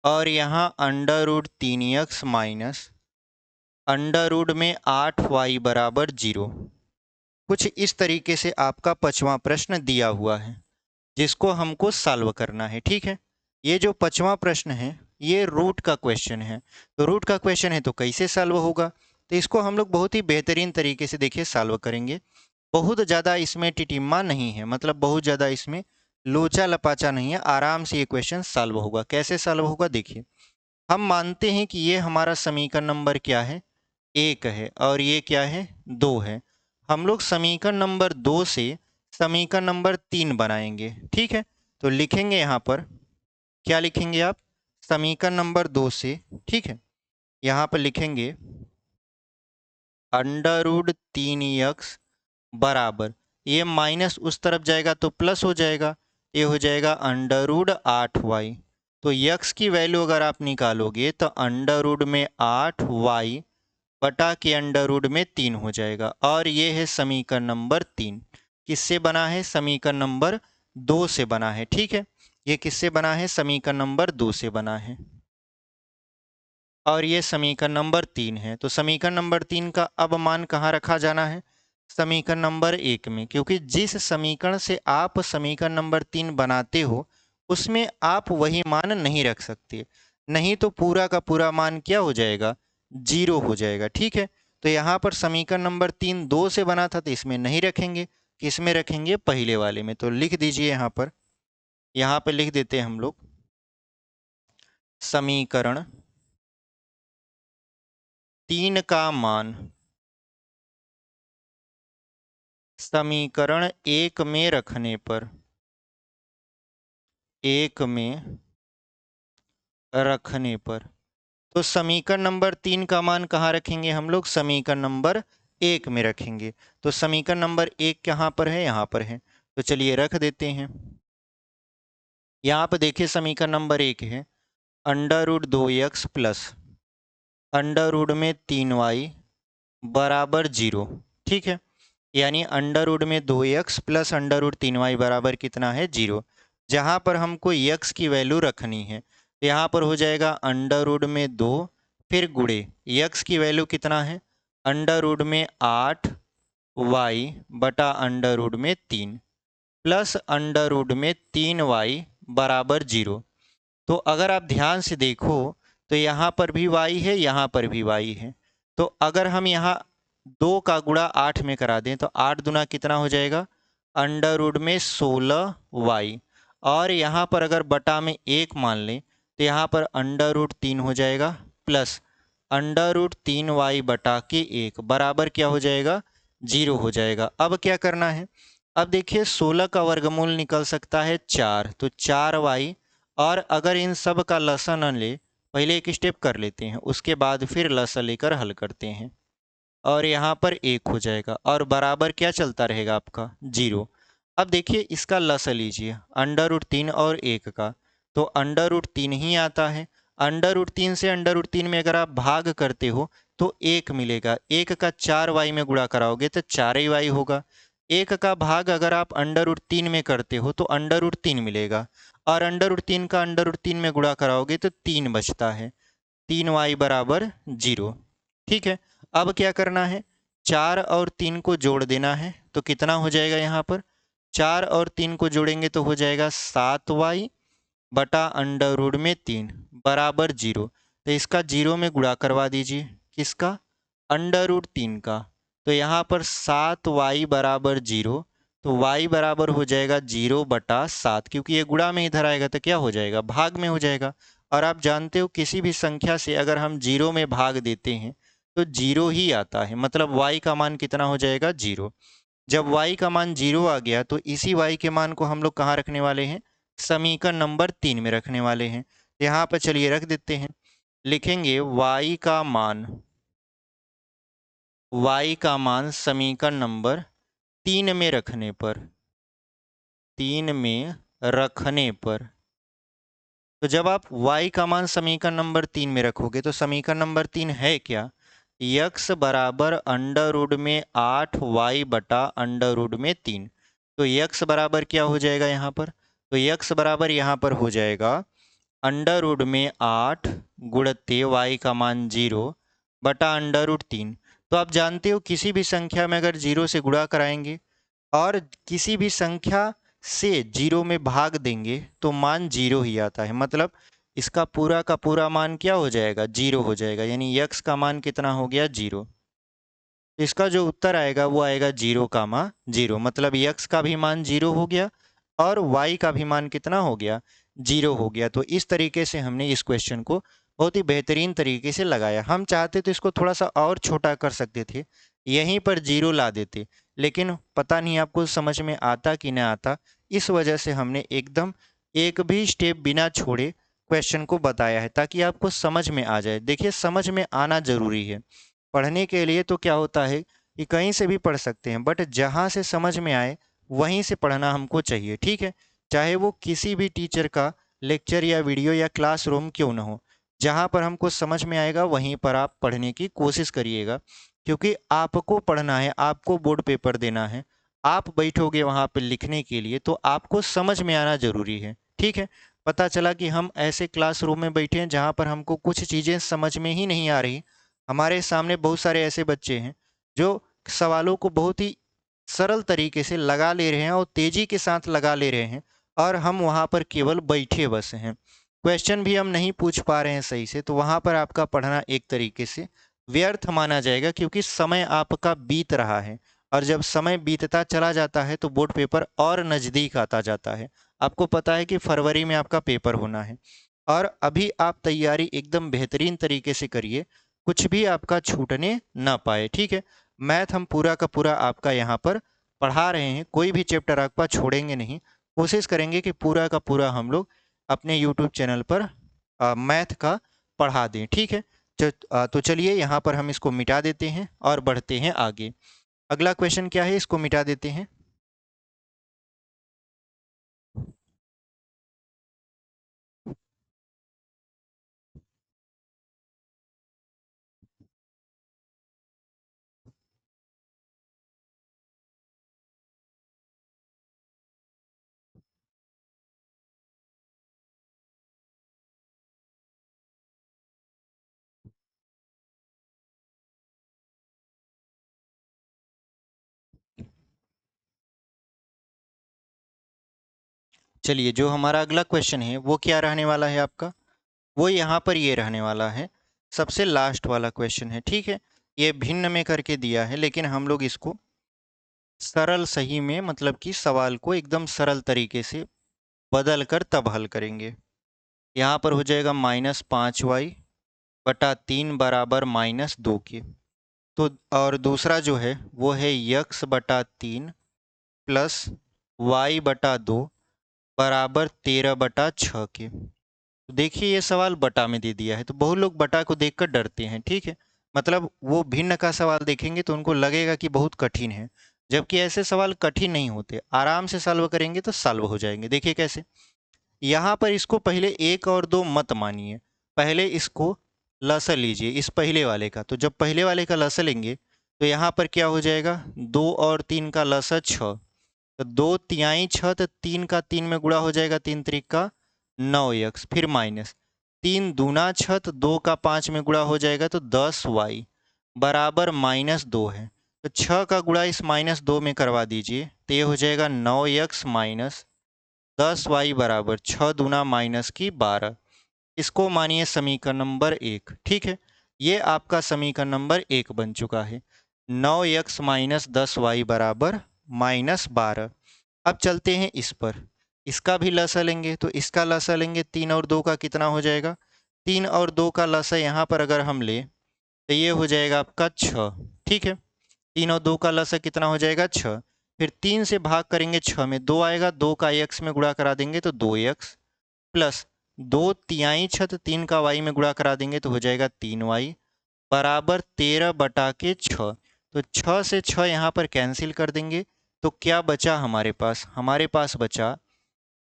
और यहाँ √3x माइनस अंडर में 8y बराबर 0। कुछ इस तरीके से आपका 5वां प्रश्न दिया हुआ है जिसको हमको सॉल्व करना है। ठीक है, ये जो 5वां प्रश्न है ये रूट का क्वेश्चन है। तो रूट का क्वेश्चन है तो कैसे सॉल्व होगा? तो इसको हम लोग बहुत ही बेहतरीन तरीके से देखिए सॉल्व करेंगे। बहुत ज़्यादा इसमें टिटिम्मा नहीं है, मतलब बहुत ज़्यादा इसमें लोचा लपाचा नहीं है। आराम से ये क्वेश्चन सॉल्व होगा। कैसे सॉल्व होगा देखिए, हम मानते हैं कि ये हमारा समीकरण नंबर क्या है? 1 है और ये क्या है? 2 है। हम लोग समीकरण नंबर 2 से समीकरण नंबर 3 बनाएंगे। ठीक है, तो लिखेंगे यहाँ पर, क्या लिखेंगे आप? समीकरण नंबर 2 से, ठीक है, यहाँ पर लिखेंगे √3x बराबर, ये माइनस उस तरफ जाएगा तो प्लस हो जाएगा, ये हो जाएगा √8y। तो यक्स की वैल्यू अगर आप निकालोगे तो अंडर में 8y बटा के अंडर में 3 हो जाएगा। और ये है समीकरण नंबर 3। किससे बना है? समीकरण नंबर 2 से बना है। ठीक है, ये किससे बना है? समीकरण नंबर 2 से बना है। और ये समीकरण नंबर 3 है। तो समीकरण नंबर 3 का अब मान कहाँ रखा जाना है? समीकरण नंबर 1 में, क्योंकि जिस समीकरण से आप समीकरण नंबर 3 बनाते हो उसमें आप वही मान नहीं रख सकते, नहीं तो पूरा का पूरा मान क्या हो जाएगा? 0 हो जाएगा। ठीक है, तो यहाँ पर समीकरण नंबर 3 2 से बना था तो इसमें नहीं रखेंगे, किस में रखेंगे? पहले वाले में। तो लिख दीजिए यहाँ पर लिख देते हैं हम लोग समीकरण 3 का मान समीकरण 1 में रखने पर, 1 में रखने पर, तो समीकरण नंबर 3 का मान कहाँ रखेंगे हम लोग? समीकरण नंबर 1 में रखेंगे। तो समीकरण नंबर 1 कहाँ पर है? यहाँ पर है। तो चलिए रख देते हैं। यहाँ पर देखिए समीकरण नंबर 1 है √2x प्लस अंडर रूट में 3y बराबर 0। ठीक है, यानी अंडर रूट में 2x plus under root 3y बराबर कितना है 0। जहाँ पर हमको x की वैल्यू रखनी है, यहाँ पर हो जाएगा अंडर रूट में 2, फिर गुणे x की वैल्यू कितना है अंडर रूट में 8y बटा अंडर रूट में 3 प्लस अंडर रूट में 3y बराबर 0। तो अगर आप ध्यान से देखो तो यहाँ पर भी y है, यहाँ पर भी y है। तो अगर हम यहाँ 2 का गुणा 8 में करा दें तो 8 दुना कितना हो जाएगा अंडर रूट में 16y, और यहाँ पर अगर बटा में 1 मान लें तो यहाँ पर अंडर रूट 3 हो जाएगा प्लस अंडर रूट 3y बटा के 1 बराबर क्या हो जाएगा 0 हो जाएगा। अब क्या करना है, अब देखिए 16 का वर्गमूल निकल सकता है 4, तो 4y, और अगर इन सब का लसन न ले, पहले एक स्टेप कर लेते हैं उसके बाद फिर लसन लेकर हल करते हैं, और यहाँ पर 1 हो जाएगा और बराबर क्या चलता रहेगा आपका 0। अब देखिए इसका लसन लीजिए अंडर रूट 3 और 1 का, तो अंडर रूट 3 ही आता है। अंडर रूट 3 से अंडर रूट 3 में अगर आप भाग करते हो तो 1 मिलेगा, 1 का 4y में गुणा कराओगे तो 4y होगा। 1 का भाग अगर आप अंडर रूट 3 में करते हो तो अंडर रूट 3 मिलेगा, और अंडर रूट 3 का अंडर रूट 3 में गुणा कराओगे तो 3 बचता है, 3y बराबर 0। ठीक है, अब क्या करना है 4 और 3 को जोड़ देना है, तो कितना हो जाएगा यहाँ पर 4 और 3 को जोड़ेंगे तो हो जाएगा 7y बटा अंडर रूट में 3 बराबर 0। तो इसका 0 में गुणा करवा दीजिए, किसका अंडर रूट 3 का, तो यहाँ पर 7y बराबर 0, तो y बराबर हो जाएगा 0 बटा 7, क्योंकि ये गुणा में इधर आएगा तो क्या हो जाएगा भाग में हो जाएगा। और आप जानते हो किसी भी संख्या से अगर हम 0 में भाग देते हैं तो 0 ही आता है, मतलब y का मान कितना हो जाएगा 0। जब y का मान 0 आ गया तो इसी y के मान को हम लोग कहाँ रखने वाले हैं, समीकरण नंबर 3 में रखने वाले हैं। यहाँ पर चलिए रख देते हैं, लिखेंगे y का मान समीकरण नंबर 3 में रखने पर, 3 में रखने पर, तो जब आप y का मान समीकरण नंबर 3 में रखोगे तो समीकरण नंबर 3 है क्या, x बराबर अंडर रूट में 8y बटा अंडर रूट में 3। तो x बराबर क्या हो जाएगा यहाँ पर, तो x बराबर यहाँ पर हो जाएगा अंडर रूट में 8 गुणते y का मान 0 बटा अंडर रूट 3। तो आप जानते हो किसी भी संख्या में अगर 0 से गुणा कराएंगे और किसी भी संख्या से 0 में भाग देंगे तो मान 0 ही आता है, मतलब इसका पूरा का पूरा मान क्या हो जाएगा 0 हो जाएगा, यानी x का मान कितना हो गया 0। इसका जो उत्तर आएगा वो आएगा 0, मतलब x का भी मान 0 हो गया और y का भी मान कितना हो गया 0 हो गया। तो इस तरीके से हमने इस क्वेश्चन को बहुत ही बेहतरीन तरीके से लगाया। हम चाहते तो इसको थोड़ा सा और छोटा कर सकते थे, यहीं पर 0 ला देते, लेकिन पता नहीं आपको समझ में आता कि ना आता, इस वजह से हमने एकदम एक भी स्टेप बिना छोड़े क्वेश्चन को बताया है ताकि आपको समझ में आ जाए। देखिए समझ में आना ज़रूरी है, पढ़ने के लिए तो क्या होता है कि कहीं से भी पढ़ सकते हैं, बट जहाँ से समझ में आए वहीं से पढ़ना हमको चाहिए। ठीक है, चाहे वो किसी भी टीचर का लेक्चर या वीडियो या क्लासरूम क्यों ना हो, जहाँ पर हमको समझ में आएगा वहीं पर आप पढ़ने की कोशिश करिएगा, क्योंकि आपको पढ़ना है, आपको बोर्ड पेपर देना है, आप बैठोगे वहाँ पर लिखने के लिए तो आपको समझ में आना ज़रूरी है। ठीक है, पता चला कि हम ऐसे क्लासरूम में बैठे हैं जहाँ पर हमको कुछ चीज़ें समझ में ही नहीं आ रही, हमारे सामने बहुत सारे ऐसे बच्चे हैं जो सवालों को बहुत ही सरल तरीके से लगा ले रहे हैं और तेज़ी के साथ लगा ले रहे हैं, और हम वहाँ पर केवल बैठे बस हैं, क्वेश्चन भी हम नहीं पूछ पा रहे हैं सही से, तो वहाँ पर आपका पढ़ना एक तरीके से व्यर्थ माना जाएगा, क्योंकि समय आपका बीत रहा है, और जब समय बीतता चला जाता है तो बोर्ड पेपर और नज़दीक आता जाता है। आपको पता है कि फरवरी में आपका पेपर होना है, और अभी आप तैयारी एकदम बेहतरीन तरीके से करिए, कुछ भी आपका छूटने ना पाए। ठीक है, मैथ हम पूरा का पूरा आपका यहाँ पर पढ़ा रहे हैं, कोई भी चैप्टर आपका छोड़ेंगे नहीं, कोशिश करेंगे कि पूरा का पूरा हम लोग अपने यूट्यूब चैनल पर मैथ का पढ़ा दें। ठीक है, तो चलिए यहाँ पर हम इसको मिटा देते हैं और बढ़ते हैं आगे। अगला क्वेश्चन क्या है, इसको मिटा देते हैं। चलिए, जो हमारा अगला क्वेश्चन है वो क्या रहने वाला है आपका, वो यहाँ पर ये रहने वाला है, सबसे लास्ट वाला क्वेश्चन है, ठीक है। ये भिन्न में करके दिया है, लेकिन हम लोग इसको सरल सही में, मतलब कि सवाल को एकदम सरल तरीके से बदल कर तब हल करेंगे। यहाँ पर हो जाएगा -5y बटा 3 बराबर -2 के। तो और दूसरा जो है वो है यक्स बटा 3 प्लस वाई बटा 2 बराबर 13 बटा 6 के। तो देखिए, ये सवाल बटा में दे दिया है, तो बहुत लोग बटा को देखकर डरते हैं, ठीक है। मतलब वो भिन्न का सवाल देखेंगे तो उनको लगेगा कि बहुत कठिन है, जबकि ऐसे सवाल कठिन नहीं होते, आराम से सॉल्व करेंगे तो सॉल्व हो जाएंगे। देखिए कैसे, यहाँ पर इसको पहले 1 और 2 मत मानिए, पहले इसको लसा लीजिए इस पहले वाले का। तो जब पहले वाले का लसा लेंगे तो यहाँ पर क्या हो जाएगा, 2 और 3 का लसा 6, तो 2 तिहाई 6, तो 3 का 3 में गुणा हो जाएगा, 3 त्रिका 9x, फिर माइनस 3 दूना 6, तो 2 का 5 में गुणा हो जाएगा, तो 10y बराबर -2 है। तो 6 का गुणा इस -2 में करवा दीजिए, तो ये हो जाएगा 9x माइनस 10y बराबर 6 दूना -12। इसको मानिए समीकरण नंबर 1, ठीक है। ये आपका समीकरण नंबर 1 बन चुका है, 9x माइनस 10y बराबर -12। अब चलते हैं इस पर, इसका भी लसा लेंगे, तो इसका लसा लेंगे 3 और 2 का कितना हो जाएगा, 3 और 2 का लसा यहाँ पर अगर हम ले तो ये हो जाएगा आपका 6, ठीक है। 3 और 2 का लसा कितना हो जाएगा 6, फिर 3 से भाग करेंगे 6 में 2 आएगा, 2 का x में गुणा करा देंगे तो 2x प्लस 2 तिहाई 6, तो 3 का y में गुणा करा देंगे तो हो जाएगा 3y बराबर 13 बटा के 6। तो 6 से 6 यहाँ पर कैंसिल कर देंगे, तो क्या बचा हमारे पास, हमारे पास बचा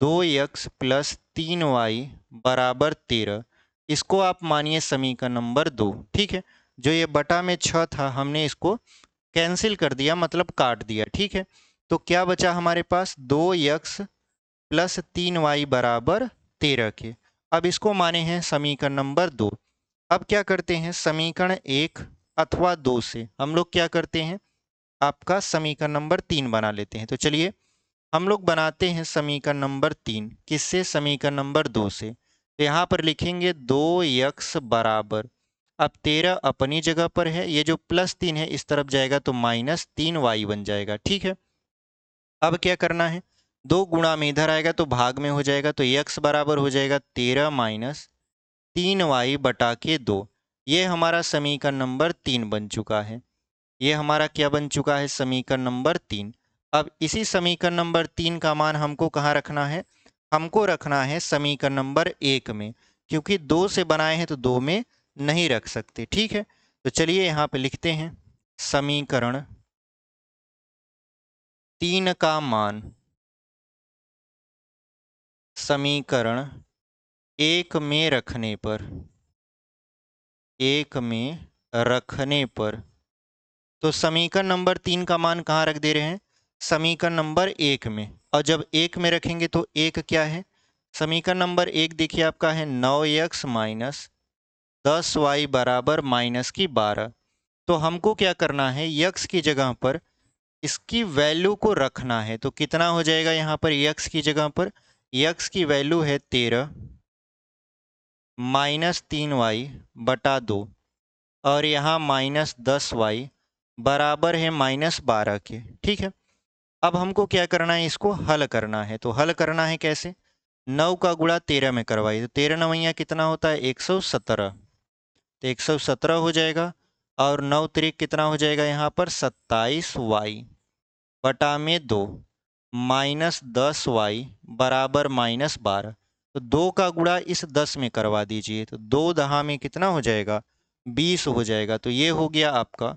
2x प्लस 3y बराबर 13। इसको आप मानिए समीकरण नंबर 2, ठीक है। जो ये बटा में 6 था हमने इसको कैंसिल कर दिया, मतलब काट दिया, ठीक है। तो क्या बचा हमारे पास, 2x प्लस 3y बराबर 13 के। अब इसको माने हैं समीकरण नंबर 2। अब क्या करते हैं, समीकरण 1 अथवा 2 से हम लोग क्या करते हैं, आपका समीकरण नंबर 3 बना लेते हैं। तो चलिए हम लोग बनाते हैं समीकरण नंबर 3, किससे, समीकरण नंबर 2 से। तो यहाँ पर लिखेंगे 2x बराबर, अब 13 अपनी जगह पर है, ये जो +3 है इस तरफ जाएगा तो -3y बन जाएगा, ठीक है। अब क्या करना है, 2 गुणा में इधर आएगा तो भाग में हो जाएगा, तो x बराबर हो जाएगा 13 माइनस 3y बटा के 2। ये हमारा समीकरण नंबर 3 बन चुका है। ये हमारा क्या बन चुका है, समीकरण नंबर 3। अब इसी समीकरण नंबर 3 का मान हमको कहाँ रखना है, हमको रखना है समीकरण नंबर 1 में, क्योंकि 2 से बनाए हैं तो 2 में नहीं रख सकते, ठीक है। तो चलिए यहाँ पे लिखते हैं समीकरण 3 का मान समीकरण 1 में रखने पर, 1 में रखने पर, तो समीकरण नंबर 3 का मान कहाँ रख दे रहे हैं, समीकरण नंबर 1 में। और जब 1 में रखेंगे तो 1 क्या है, समीकरण नंबर 1 देखिए आपका है 9x माइनस 10y बराबर -12। तो हमको क्या करना है, यक्स की जगह पर इसकी वैल्यू को रखना है। तो कितना हो जाएगा यहाँ पर यक्स की जगह पर, यक्स की वैल्यू है 13 -3y बटा 2, और यहाँ -10y बराबर है -12 के, ठीक है। अब हमको क्या करना है, इसको हल करना है। तो हल करना है कैसे, 9 का गुणा 13 में करवाइए, तो 13 9 कितना होता है 117, तो 117 हो जाएगा, और 9 त्रिक कितना हो जाएगा यहाँ पर 27y बटा में 2 -10y बराबर -12। तो 2 का गुणा इस 10 में करवा दीजिए, तो 2 दहा में कितना हो जाएगा 20 हो जाएगा। तो ये हो गया आपका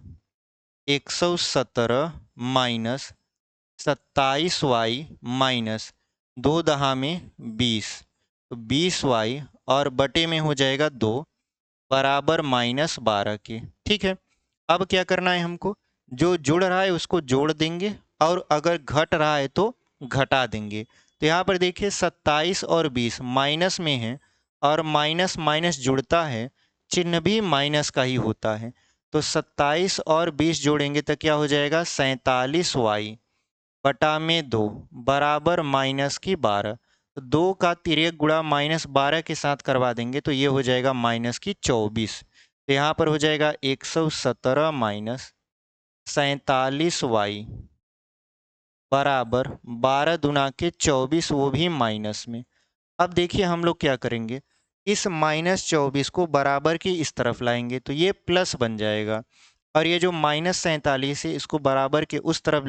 117 माइनस 27y माइनस 2 दहा में 20, तो 20y और बटे में हो जाएगा 2 बराबर -12 के, ठीक है। अब क्या करना है हमको, जो जुड़ रहा है उसको जोड़ देंगे, और अगर घट रहा है तो घटा देंगे। तो यहाँ पर देखिए 27 और 20 माइनस में है, और माइनस माइनस जुड़ता है, चिन्ह भी माइनस का ही होता है। तो 27 और 20 जोड़ेंगे तो क्या हो जाएगा 47y बटा में 2 बराबर -12। तो 2 का तिर्यक गुणा -12 के साथ करवा देंगे तो ये हो जाएगा -24। तो यहाँ पर हो जाएगा 117 माइनस 47y बराबर 12 दुना के 24, वो भी माइनस में। अब देखिए हम लोग क्या करेंगे, इस -24 को बराबर की इस तरफ लाएंगे तो ये प्लस बन जाएगा, और ये जो -47 है इसको बराबर के उस तरफ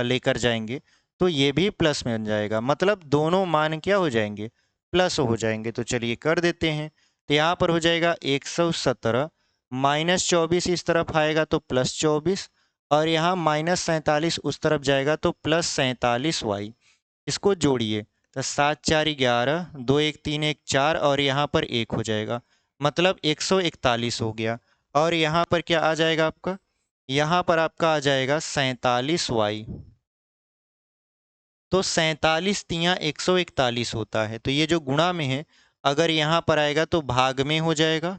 लेकर जाएंगे तो ये भी प्लस में बन जाएगा, मतलब दोनों मान क्या हो जाएंगे, प्लस हो जाएंगे। तो चलिए कर देते हैं। तो यहाँ पर हो जाएगा 117 -24 इस तरफ आएगा तो +24, और यहाँ -47 उस तरफ जाएगा तो +47y। इसको जोड़िए तो 7 4 11, 2 1 3 1 4, और यहाँ पर 1 हो जाएगा, मतलब 141 हो गया। और यहाँ पर क्या आ जाएगा आपका, यहाँ पर आपका आ जाएगा 47y। तो 47 तियाँ 141 होता है, तो ये जो गुणा में है अगर यहाँ पर आएगा तो भाग में हो जाएगा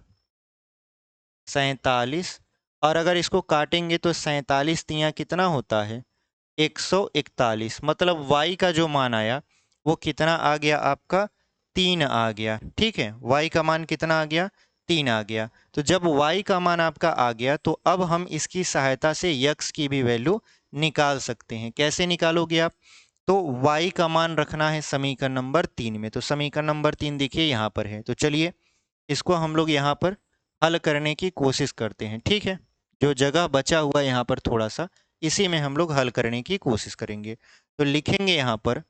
47, और अगर इसको काटेंगे तो 47 तियाँ कितना होता है 141, मतलब y का जो मान आया वो कितना आ गया आपका 3 आ गया। ठीक है, y का मान कितना आ गया 3 आ गया। तो जब y का मान आपका आ गया तो अब हम इसकी सहायता से x की भी वैल्यू निकाल सकते हैं। कैसे निकालोगे आप, तो y का मान रखना है समीकरण नंबर 3 में। तो समीकरण नंबर 3 देखिए यहाँ पर है, तो चलिए इसको हम लोग यहाँ पर हल करने की कोशिश करते हैं। ठीक है, जो जगह बचा हुआ है यहाँ पर थोड़ा सा, इसी में हम लोग हल करने की कोशिश करेंगे। तो लिखेंगे यहाँ पर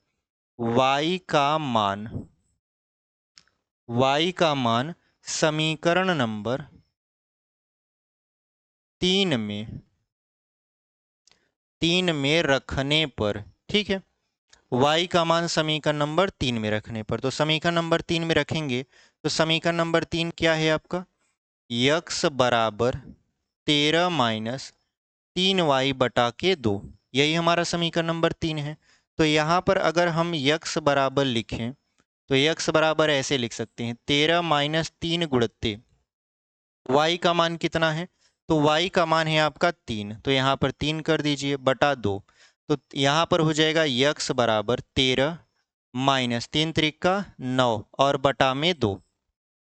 y का मान समीकरण नंबर 3 में रखने पर, ठीक है, y का मान समीकरण नंबर 3 में रखने पर, तो समीकरण नंबर 3 में रखेंगे तो समीकरण नंबर 3 क्या है आपका, x बराबर 13 माइनस 3y बटा के 2, यही हमारा समीकरण नंबर 3 है। तो यहाँ पर अगर हम x बराबर लिखें तो x बराबर ऐसे लिख सकते हैं 13 माइनस 3 गुणित y का मान कितना है, तो y का मान है आपका 3, तो यहाँ पर 3 कर दीजिए बटा 2। तो यहाँ पर हो जाएगा x बराबर 13 माइनस 3 त्रिका 9 और बटा में 2।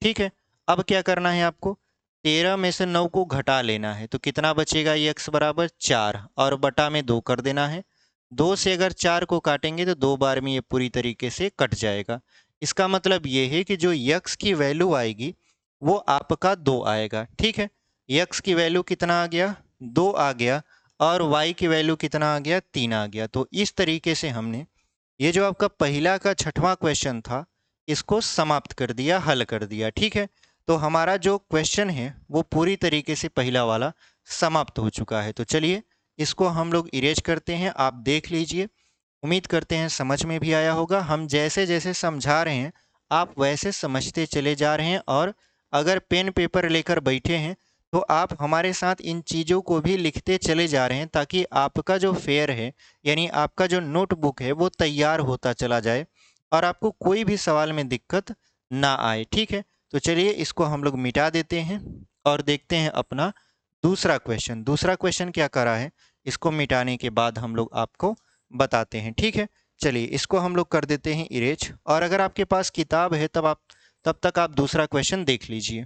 ठीक है, अब क्या करना है आपको, 13 में से 9 को घटा लेना है, तो कितना बचेगा, x बराबर 4 और बटा में 2 कर देना है। 2 से अगर 4 को काटेंगे तो 2 बार में ये पूरी तरीके से कट जाएगा। इसका मतलब ये है कि जो x की वैल्यू आएगी वो आपका 2 आएगा। ठीक है, x की वैल्यू कितना आ गया, 2 आ गया, और y की वैल्यू कितना आ गया, 3 आ गया। तो इस तरीके से हमने ये जो आपका पहला का छठवां क्वेश्चन था इसको समाप्त कर दिया, हल कर दिया। ठीक है, तो हमारा जो क्वेश्चन है वो पूरी तरीके से पहला वाला समाप्त हो चुका है। तो चलिए इसको हम लोग इरेज करते हैं, आप देख लीजिए। उम्मीद करते हैं समझ में भी आया होगा। हम जैसे जैसे समझा रहे हैं आप वैसे समझते चले जा रहे हैं, और अगर पेन पेपर लेकर बैठे हैं तो आप हमारे साथ इन चीज़ों को भी लिखते चले जा रहे हैं, ताकि आपका जो फेयर है यानी आपका जो नोटबुक है वो तैयार होता चला जाए और आपको कोई भी सवाल में दिक्कत ना आए। ठीक है, तो चलिए इसको हम लोग मिटा देते हैं और देखते हैं अपना दूसरा क्वेश्चन। दूसरा क्वेश्चन क्या करा है इसको मिटाने के बाद हम लोग आपको बताते हैं। ठीक है, चलिए इसको हम लोग कर देते हैं इरेज, और अगर आपके पास किताब है तब तक आप दूसरा क्वेश्चन देख लीजिए।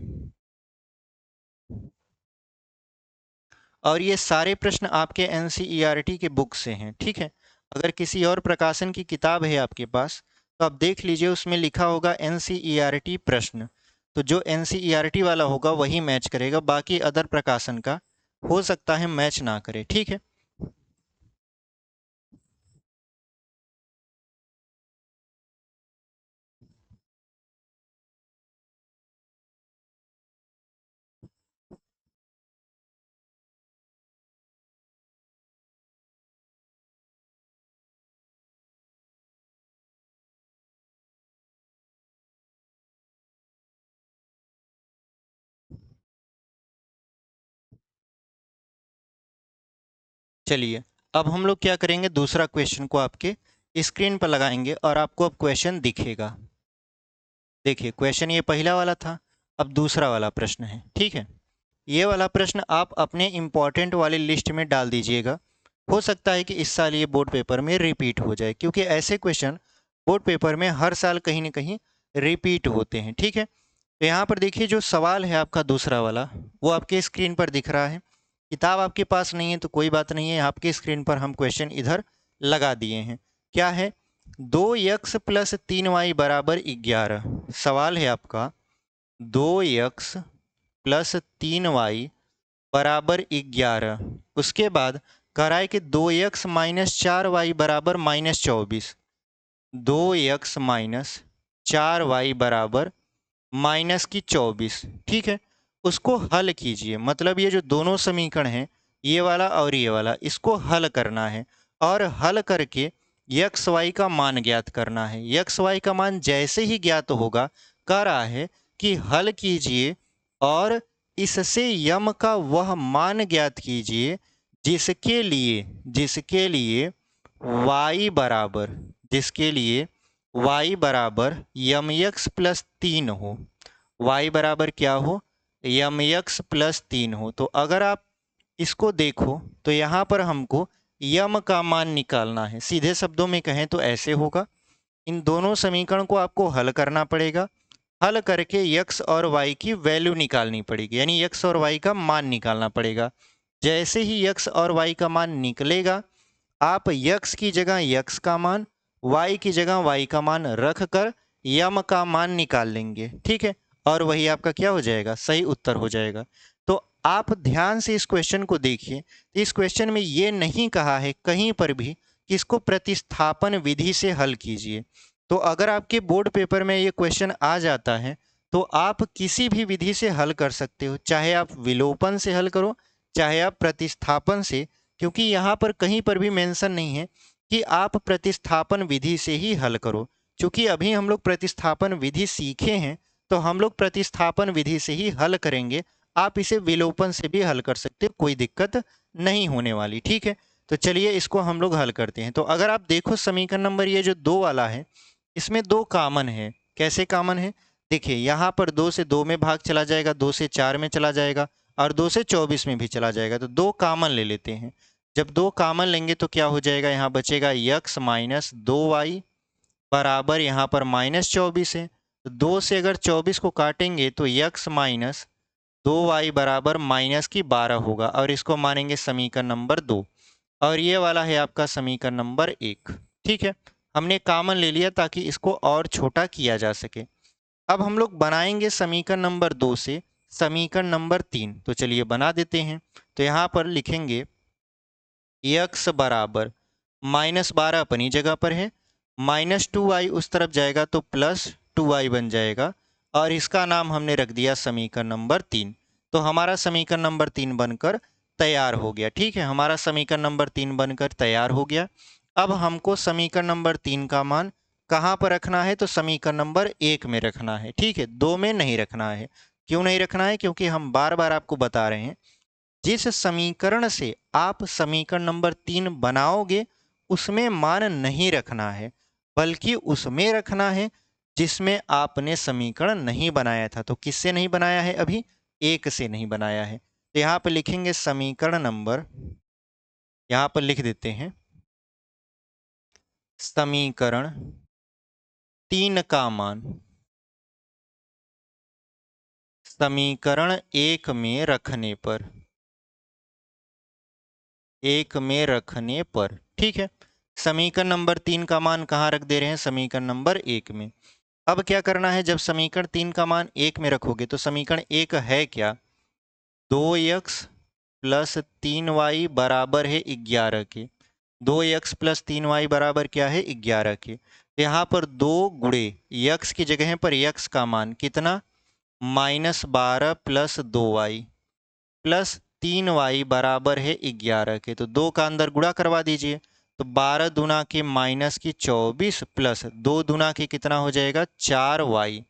और ये सारे प्रश्न आपके एनसीईआरटी के बुक से हैं। ठीक है, अगर किसी और प्रकाशन की किताब है आपके पास तो आप देख लीजिए, उसमें लिखा होगा एनसीईआरटी प्रश्न, तो जो एनसीईआरटी वाला होगा वही मैच करेगा, बाकी अदर प्रकाशन का हो सकता है मैच ना करे। ठीक है, चलिए अब हम लोग क्या करेंगे, दूसरा क्वेश्चन को आपके स्क्रीन पर लगाएंगे और आपको अब क्वेश्चन दिखेगा। देखिए क्वेश्चन ये पहला वाला था, अब दूसरा वाला प्रश्न है। ठीक है, ये वाला प्रश्न आप अपने इम्पॉर्टेंट वाले लिस्ट में डाल दीजिएगा। हो सकता है कि इस साल ये बोर्ड पेपर में रिपीट हो जाए, क्योंकि ऐसे क्वेश्चन बोर्ड पेपर में हर साल कहीं ना कहीं रिपीट होते हैं। ठीक है, तो यहाँ पर देखिए जो सवाल है आपका दूसरा वाला, वो आपके स्क्रीन पर दिख रहा है। किताब आपके पास नहीं है तो कोई बात नहीं है, आपके स्क्रीन पर हम क्वेश्चन इधर लगा दिए हैं। क्या है? 2x प्लस 3y बराबर 11। सवाल है आपका 2x प्लस 3y बराबर 11। उसके बाद कह रहा है कि 2x माइनस 4y बराबर माइनस 24। 2x माइनस 4y बराबर माइनस की 24। ठीक है, उसको हल कीजिए। मतलब ये जो दोनों समीकरण हैं, ये वाला और ये वाला, इसको हल करना है और हल करके यक्स वाई का मान ज्ञात करना है। यक्स वाई का मान जैसे ही ज्ञात होगा, कह रहा है कि हल कीजिए और इससे यम का वह मान ज्ञात कीजिए जिसके लिए y बराबर जिसके लिए y बराबर यम यक्स प्लस 3 हो। y बराबर क्या हो? यम यक्स प्लस 3 हो। तो अगर आप इसको देखो तो यहाँ पर हमको यम का मान निकालना है। सीधे शब्दों में कहें तो ऐसे होगा, इन दोनों समीकरण को आपको हल करना पड़ेगा। हल करके यक्स और वाई की वैल्यू निकालनी पड़ेगी, यानी यक्स और वाई का मान निकालना पड़ेगा। जैसे ही यक्स और वाई का मान निकलेगा, आप यक्स की जगह यक्स का मान, वाई की जगह वाई का मान रख कर यम का मान निकाल लेंगे। ठीक है, और वही आपका क्या हो जाएगा? सही उत्तर हो जाएगा। तो आप ध्यान से इस क्वेश्चन को देखिए। तो इस क्वेश्चन में ये नहीं कहा है कहीं पर भी कि इसको प्रतिस्थापन विधि से हल कीजिए। तो अगर आपके बोर्ड पेपर में ये क्वेश्चन आ जाता है तो आप किसी भी विधि से हल कर सकते हो, चाहे आप विलोपन से हल करो, चाहे आप प्रतिस्थापन से, क्योंकि यहाँ पर कहीं पर भी मेंशन नहीं है कि आप प्रतिस्थापन विधि से ही हल करो। क्योंकि अभी हम लोग प्रतिस्थापन विधि सीखे हैं, तो हम लोग प्रतिस्थापन विधि से ही हल करेंगे। आप इसे विलोपन से भी हल कर सकते हो, कोई दिक्कत नहीं होने वाली। ठीक है, तो चलिए इसको हम लोग हल करते हैं। तो अगर आप देखो समीकरण नंबर ये जो 2 वाला है, इसमें 2 कॉमन है। कैसे कॉमन है? देखिए यहाँ पर 2 से 2 में भाग चला जाएगा, 2 से 4 में चला जाएगा और 2 से 24 में भी चला जाएगा। तो 2 कॉमन ले लेते हैं। जब 2 कॉमन लेंगे तो क्या हो जाएगा? यहाँ बचेगा यक्स माइनस 2y बराबर यहाँ पर माइनस 24 है। तो 2 से अगर 24 को काटेंगे तो यक्स माइनस 2y बराबर माइनस की 12 होगा, और इसको मानेंगे समीकरण नंबर 2। और ये वाला है आपका समीकरण नंबर 1। ठीक है, हमने कॉमन ले लिया ताकि इसको और छोटा किया जा सके। अब हम लोग बनाएंगे समीकरण नंबर 2 से समीकरण नंबर 3। तो चलिए बना देते हैं। तो यहाँ पर लिखेंगे यक्स बराबर माइनस 12 अपनी जगह पर है, माइनस 2y उस तरफ जाएगा तो प्लस 2y बन जाएगा, और इसका नाम हमने रख दिया समीकरण नंबर 3। तो हमारा समीकरण नंबर 3 बनकर तैयार हो गया। ठीक है, हमारा समीकरण नंबर 3 बनकर तैयार हो गया। अब हमको समीकरण नंबर 3 का मान कहाँ पर रखना है? तो समीकरण नंबर 1 में रखना है। ठीक है, 2 में नहीं रखना है। क्यों नहीं रखना है? क्योंकि हम बार बार आपको बता रहे हैं, जिस समीकरण से आप समीकरण नंबर 3 बनाओगे उसमें मान नहीं रखना है, बल्कि उसमें रखना है जिसमें आपने समीकरण नहीं बनाया था। तो किससे नहीं बनाया है? अभी 1 से नहीं बनाया है। तो यहाँ पर लिखेंगे समीकरण नंबर, यहाँ पर लिख देते हैं समीकरण 3 का मान समीकरण 1 में रखने पर, 1 में रखने पर। ठीक है, समीकरण नंबर 3 का मान कहाँ रख दे रहे हैं? समीकरण नंबर 1 में। अब क्या करना है? जब समीकरण 3 का मान 1 में रखोगे तो समीकरण 1 है क्या? 2x प्लस 3y बराबर है 11 के। 2x प्लस 3y बराबर क्या है? 11 के। यहाँ पर 2 गुणे यक्स की जगह पर यक्स का मान कितना? Minus 12 plus 2y plus 3y बराबर है 11 के। तो 2 का अंदर गुणा करवा दीजिए। तो 12 दूना के माइनस की 24 प्लस 2 दूना के कितना हो जाएगा? 4y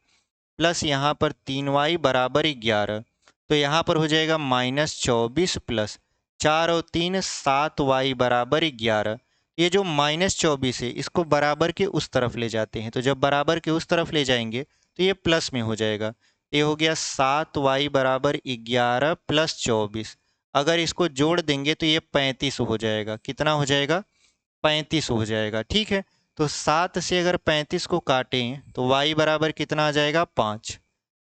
प्लस यहाँ पर 3y बराबर 11। तो यहाँ पर हो जाएगा माइनस 24 प्लस 4 और 3 7y बराबर 11। ये जो माइनस 24 है इसको बराबर के उस तरफ ले जाते हैं। तो जब बराबर के उस तरफ ले जाएंगे तो ये प्लस में हो जाएगा। ये हो गया 7y बराबर 11 प्लस 24। अगर इसको जोड़ देंगे तो ये 35 हो जाएगा। कितना हो जाएगा? 35 हो जाएगा। ठीक है, तो 7 से अगर 35 को काटें तो y बराबर कितना आ जाएगा 5।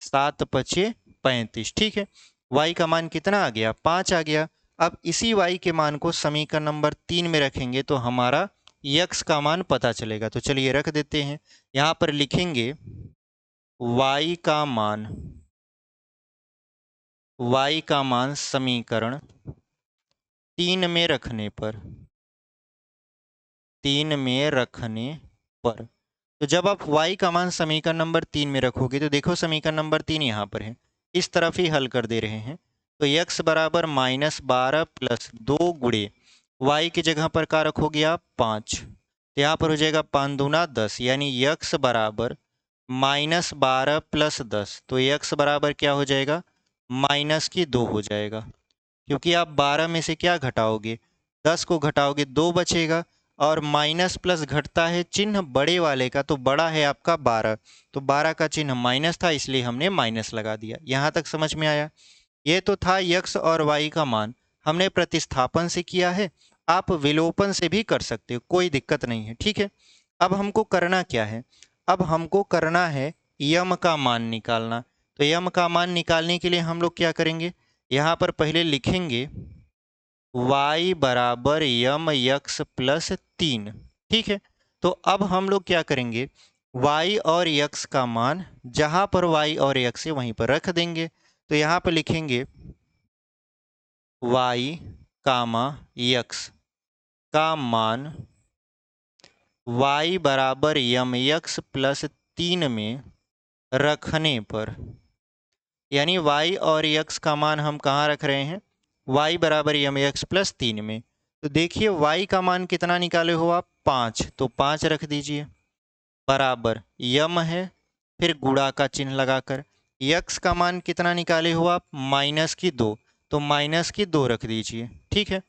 7 पचे 35, ठीक है। y का मान कितना आ गया 5 आ गया। अब इसी y के मान को समीकरण नंबर 3 में रखेंगे तो हमारा x का मान पता चलेगा। तो चलिए रख देते हैं, यहाँ पर लिखेंगे y का मान, y का मान समीकरण 3 में रखने पर, 3 में रखने पर, तो जब आप y का मान समीकरण नंबर 3 में रखोगे तो देखो समीकरण नंबर 3 यहाँ पर है, इस तरफ ही हल कर दे रहे हैं। तो x बराबर -12 प्लस 2 गुणे y की जगह पर क्या रखोगे आप 5, तो यहाँ पर हो जाएगा 5 दूना 10, यानी x बराबर -12 प्लस 10, तो x बराबर क्या हो जाएगा -2 हो जाएगा, क्योंकि आप 12 में से क्या घटाओगे 10 को घटाओगे 2 बचेगा, और माइनस प्लस घटता है चिन्ह बड़े वाले का, तो बड़ा है आपका 12, तो 12 का चिन्ह माइनस था इसलिए हमने माइनस लगा दिया। यहाँ तक समझ में आया। ये तो था x और y का मान, हमने प्रतिस्थापन से किया है, आप विलोपन से भी कर सकते हो, कोई दिक्कत नहीं है, ठीक है। अब हमको करना क्या है, अब हमको करना है यम का मान निकालना। तो यम का मान निकालने के लिए हम लोग क्या करेंगे, यहाँ पर पहले लिखेंगे y बराबर यम x प्लस 3, ठीक है। तो अब हम लोग क्या करेंगे, y और x का मान जहाँ पर y और x है वहीं पर रख देंगे। तो यहाँ पर लिखेंगे y कामा x का मान y बराबर यम x प्लस 3 में रखने पर, यानी y और x का मान हम कहाँ रख रहे हैं, y बराबर यम x प्लस 3 में। तो देखिए y का मान कितना निकाले हो आप 5, तो 5 रख दीजिए, बराबर यम है, फिर गुणा का चिन्ह लगाकर। x का मान कितना निकाले हो आप -2, तो -2 रख दीजिए, ठीक है।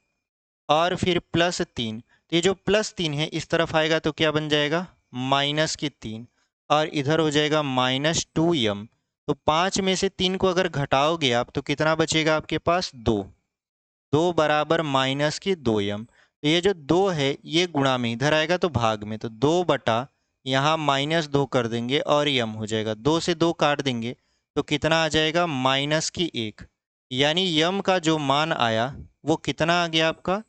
और फिर +3, तो ये जो +3 है इस तरफ आएगा तो क्या बन जाएगा -3, और इधर हो जाएगा -2m। तो 5 में से 3 को अगर घटाओगे आप तो कितना बचेगा आपके पास 2, 2 बराबर -2m। तो ये जो 2 है ये गुणा में इधर आएगा तो भाग में, तो 2 बटा यहाँ -2 कर देंगे और यम हो जाएगा, 2 से 2 काट देंगे तो कितना आ जाएगा -1, यानी यम का जो मान आया वो कितना आ गया आपका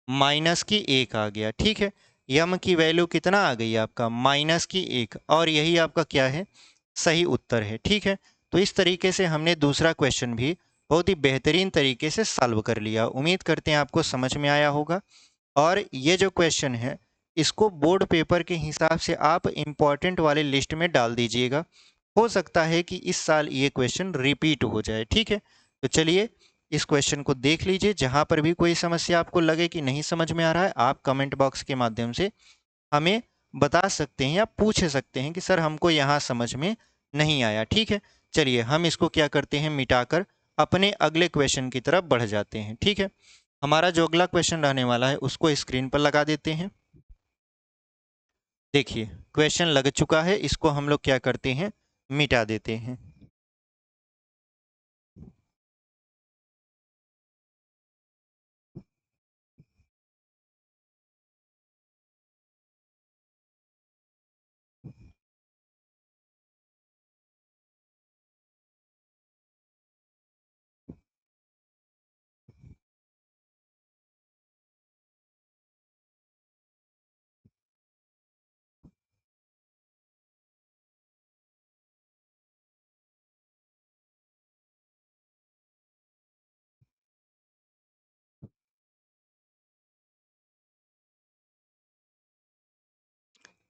-1 आ गया, ठीक है। यम की वैल्यू कितना आ गई आपका -1, और यही आपका क्या है सही उत्तर है, ठीक है। तो इस तरीके से हमने दूसरा क्वेश्चन भी बहुत ही बेहतरीन तरीके से सॉल्व कर लिया। उम्मीद करते हैं आपको समझ में आया होगा। और ये जो क्वेश्चन है इसको बोर्ड पेपर के हिसाब से आप इम्पॉर्टेंट वाले लिस्ट में डाल दीजिएगा, हो सकता है कि इस साल ये क्वेश्चन रिपीट हो जाए, ठीक है। तो चलिए इस क्वेश्चन को देख लीजिए, जहाँ पर भी कोई समस्या आपको लगे कि नहीं समझ में आ रहा है आप कमेंट बॉक्स के माध्यम से हमें बता सकते हैं या पूछ सकते हैं कि सर हमको यहाँ समझ में नहीं आया, ठीक है। चलिए हम इसको क्या करते हैं मिटाकर अपने अगले क्वेश्चन की तरफ बढ़ जाते हैं, ठीक है। हमारा जो अगला क्वेश्चन रहने वाला है उसको स्क्रीन पर लगा देते हैं। देखिए क्वेश्चन लग चुका है, इसको हम लोग क्या करते हैं मिटा देते हैं।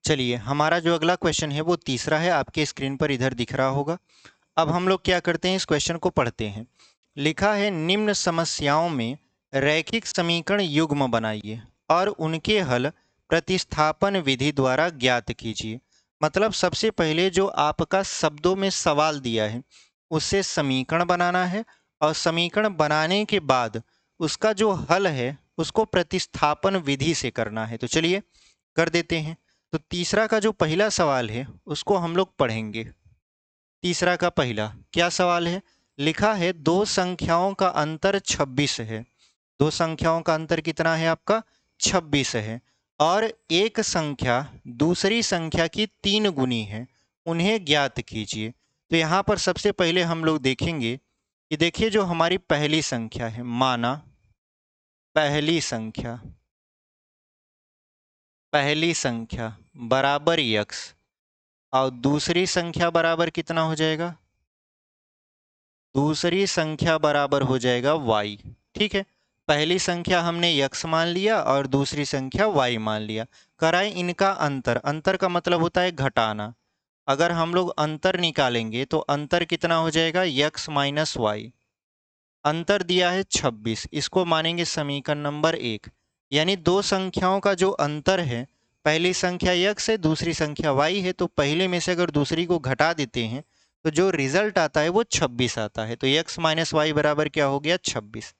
चलिए हमारा जो अगला क्वेश्चन है वो तीसरा है, आपके स्क्रीन पर इधर दिख रहा होगा। अब हम लोग क्या करते हैं इस क्वेश्चन को पढ़ते हैं। लिखा है निम्न समस्याओं में रैखिक समीकरण युग्म बनाइए और उनके हल प्रतिस्थापन विधि द्वारा ज्ञात कीजिए। मतलब सबसे पहले जो आपका शब्दों में सवाल दिया है उससे समीकरण बनाना है, और समीकरण बनाने के बाद उसका जो हल है उसको प्रतिस्थापन विधि से करना है। तो चलिए कर देते हैं। तो तीसरा का जो पहला सवाल है उसको हम लोग पढ़ेंगे। तीसरा का पहला क्या सवाल है, लिखा है दो संख्याओं का अंतर 26 है। दो संख्याओं का अंतर कितना है आपका 26 है, और एक संख्या दूसरी संख्या की 3 गुनी है, उन्हें ज्ञात कीजिए। तो यहाँ पर सबसे पहले हम लोग देखेंगे कि देखिए जो हमारी पहली संख्या है, माना पहली संख्या बराबर यक्स और दूसरी संख्या बराबर कितना हो जाएगा, दूसरी संख्या बराबर हो जाएगा y। ठीक है, पहली संख्या हमने x मान लिया और दूसरी संख्या y मान लिया। कराएं इनका अंतर, अंतर का मतलब होता है घटाना। अगर हम लोग अंतर निकालेंगे तो अंतर कितना हो जाएगा, x माइनस वाई। अंतर दिया है 26, इसको मानेंगे समीकरण नंबर 1। यानी दो संख्याओं का जो अंतर है, पहली संख्या x है, दूसरी संख्या y है, तो पहले में से अगर दूसरी को घटा देते हैं तो जो रिजल्ट आता है वो 26 आता है। तो x माइनस वाई बराबर क्या हो गया, 26।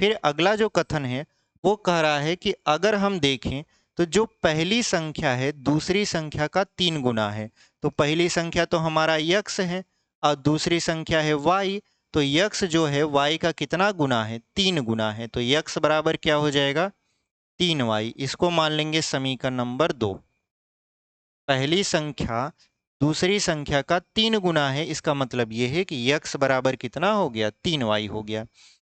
फिर अगला जो कथन है वो कह रहा है कि अगर हम देखें तो जो पहली संख्या है दूसरी संख्या का 3 गुना है। तो पहली संख्या तो हमारा x है और दूसरी संख्या है y, तो x जो है y का कितना गुना है, 3 गुना है। तो x बराबर क्या हो जाएगा, 3y। इसको मान लेंगे समीकरण नंबर 2। पहली संख्या दूसरी संख्या का 3 गुना है, इसका मतलब ये है कि x बराबर कितना हो गया, 3y हो गया।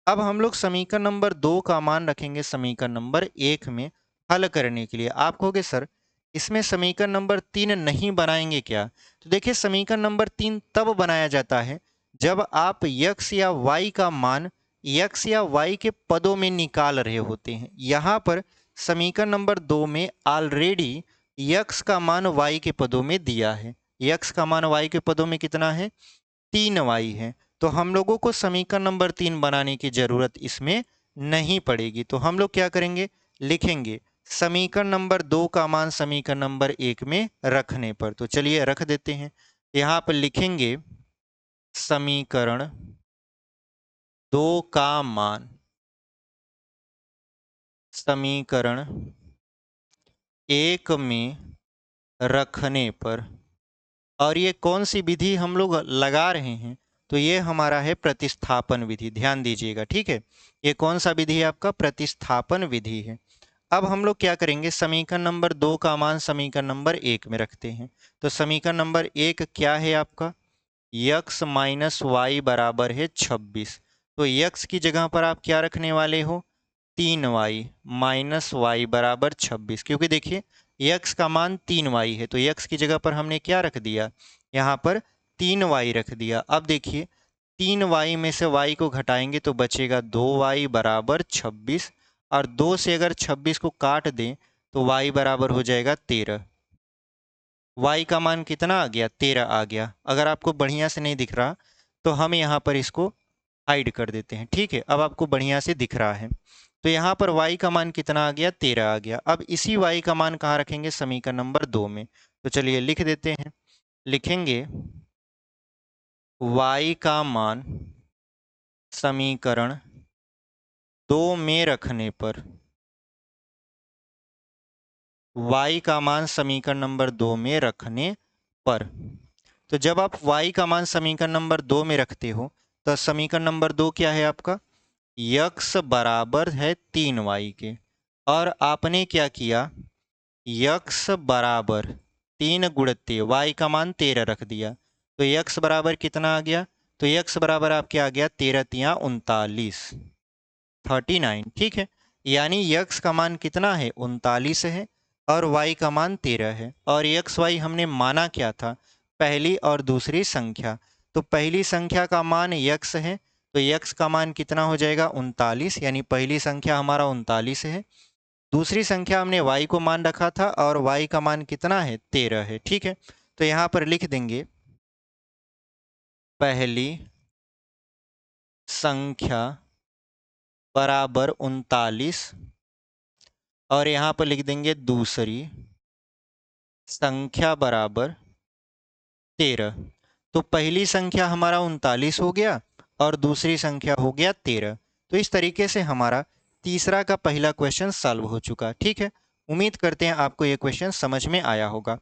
अब हम लोग समीकरण नंबर 2 का मान रखेंगे समीकरण नंबर 1 में हल करने के लिए। आप कहोगे सर इसमें समीकरण नंबर 3 नहीं बनाएंगे क्या? तो देखिए समीकरण नंबर 3 तब बनाया जाता है जब आप x या y का मान x या y के पदों में निकाल रहे होते हैं। यहाँ पर समीकरण नंबर 2 में ऑलरेडी x का मान y के पदों में दिया है। x का मान y के पदों में कितना है, 3y है। तो हम लोगों को समीकरण नंबर 3 बनाने की जरूरत इसमें नहीं पड़ेगी। तो हम लोग क्या करेंगे, लिखेंगे समीकरण नंबर 2 का मान समीकरण नंबर 1 में रखने पर। तो चलिए रख देते हैं। यहाँ पर लिखेंगे समीकरण 2 का मान समीकरण 1 में रखने पर। और ये कौन सी विधि हम लोग लगा रहे हैं, तो ये हमारा है प्रतिस्थापन विधि। ध्यान दीजिएगा, ठीक है। ये कौन सा विधि है आपका, प्रतिस्थापन विधि है। अब हम लोग क्या करेंगे, समीकरण नंबर 2 का मान समीकरण नंबर 1 में रखते हैं। तो समीकरण नंबर 1 क्या है आपका, x माइनस वाई बराबर है 26। तो x की जगह पर आप क्या रखने वाले हो, 3y माइनस वाई बराबर 26। क्योंकि देखिए x का मान 3y है, तो x की जगह पर हमने क्या रख दिया, यहाँ पर 3y रख दिया। अब देखिए 3y में से y को घटाएंगे तो बचेगा 2y बराबर 26। और 2 से अगर 26 को काट दें तो y बराबर हो जाएगा 13। y का मान कितना आ गया, 13 आ गया। अगर आपको बढ़िया से नहीं दिख रहा तो हम यहाँ पर इसको हाइड कर देते हैं, ठीक है। अब आपको बढ़िया से दिख रहा है। तो यहाँ पर y का मान कितना आ गया, 13 आ गया। अब इसी y का मान कहाँ रखेंगे, समीकरण नंबर 2 में। तो चलिए लिख देते हैं, लिखेंगे y का मान समीकरण 2 में रखने पर, y का मान समीकरण नंबर 2 में रखने पर। तो जब आप y का मान समीकरण नंबर 2 में रखते हो तो समीकरण नंबर 2 क्या है आपका, x बराबर है 3y के। और आपने क्या किया, x बराबर 3 गुणित y का मान 13 रख दिया। तो x बराबर कितना आ गया, तो x बराबर आपके आ गया 13 तिया 39, 39, ठीक है। यानी x का मान कितना है, 39 है और y का मान 13 है। और x y हमने माना क्या था, पहली और दूसरी संख्या। तो पहली संख्या का मान x है, तो x का मान कितना हो जाएगा, 39। यानी पहली संख्या हमारा 39 है। दूसरी संख्या हमने y को मान रखा था और y का मान कितना है, 13 है, ठीक है। तो यहाँ पर लिख देंगे पहली संख्या बराबर 39 और यहाँ पर लिख देंगे दूसरी संख्या बराबर 13। तो पहली संख्या हमारा 39 हो गया और दूसरी संख्या हो गया 13। तो इस तरीके से हमारा तीसरा का पहला क्वेश्चन सॉल्व हो चुका, ठीक है। उम्मीद करते हैं आपको ये क्वेश्चन समझ में आया होगा।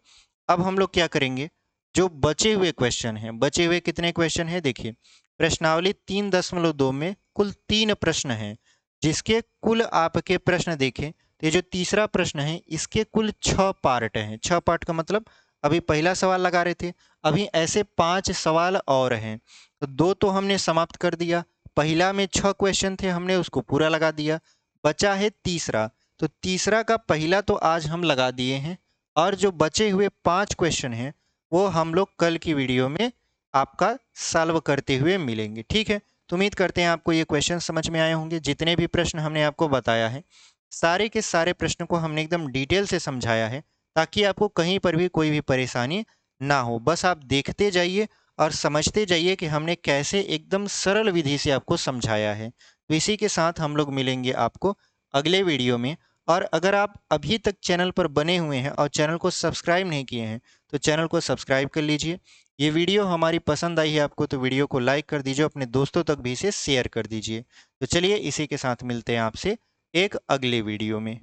अब हम लोग क्या करेंगे, जो बचे हुए क्वेश्चन हैं, बचे हुए कितने क्वेश्चन हैं, देखिए प्रश्नावली 3.2 में कुल 3 प्रश्न हैं। जिसके कुल आपके प्रश्न देखें तो ये जो तीसरा प्रश्न है इसके कुल 6 पार्ट हैं। 6 पार्ट का मतलब अभी पहला सवाल लगा रहे थे, अभी ऐसे 5 सवाल और हैं। तो 2 तो हमने समाप्त कर दिया, पहला में 6 क्वेश्चन थे हमने उसको पूरा लगा दिया, बचा है तीसरा। तो तीसरा का पहला तो आज हम लगा दिए हैं, और जो बचे हुए 5 क्वेश्चन हैं वो हम लोग कल की वीडियो में आपका सॉल्व करते हुए मिलेंगे। ठीक है, तो उम्मीद करते हैं आपको ये क्वेश्चन समझ में आए होंगे। जितने भी प्रश्न हमने आपको बताया है, सारे के सारे प्रश्न को हमने एकदम डिटेल से समझाया है, ताकि आपको कहीं पर भी कोई भी परेशानी ना हो। बस आप देखते जाइए और समझते जाइए कि हमने कैसे एकदम सरल विधि से आपको समझाया है। तो इसी के साथ हम लोग मिलेंगे आपको अगले वीडियो में। और अगर आप अभी तक चैनल पर बने हुए हैं और चैनल को सब्सक्राइब नहीं किए हैं, तो चैनल को सब्सक्राइब कर लीजिए। ये वीडियो हमारी पसंद आई है आपको तो वीडियो को लाइक कर दीजिए, अपने दोस्तों तक भी इसे शेयर कर दीजिए। तो चलिए इसी के साथ मिलते हैं आपसे एक अगले वीडियो में।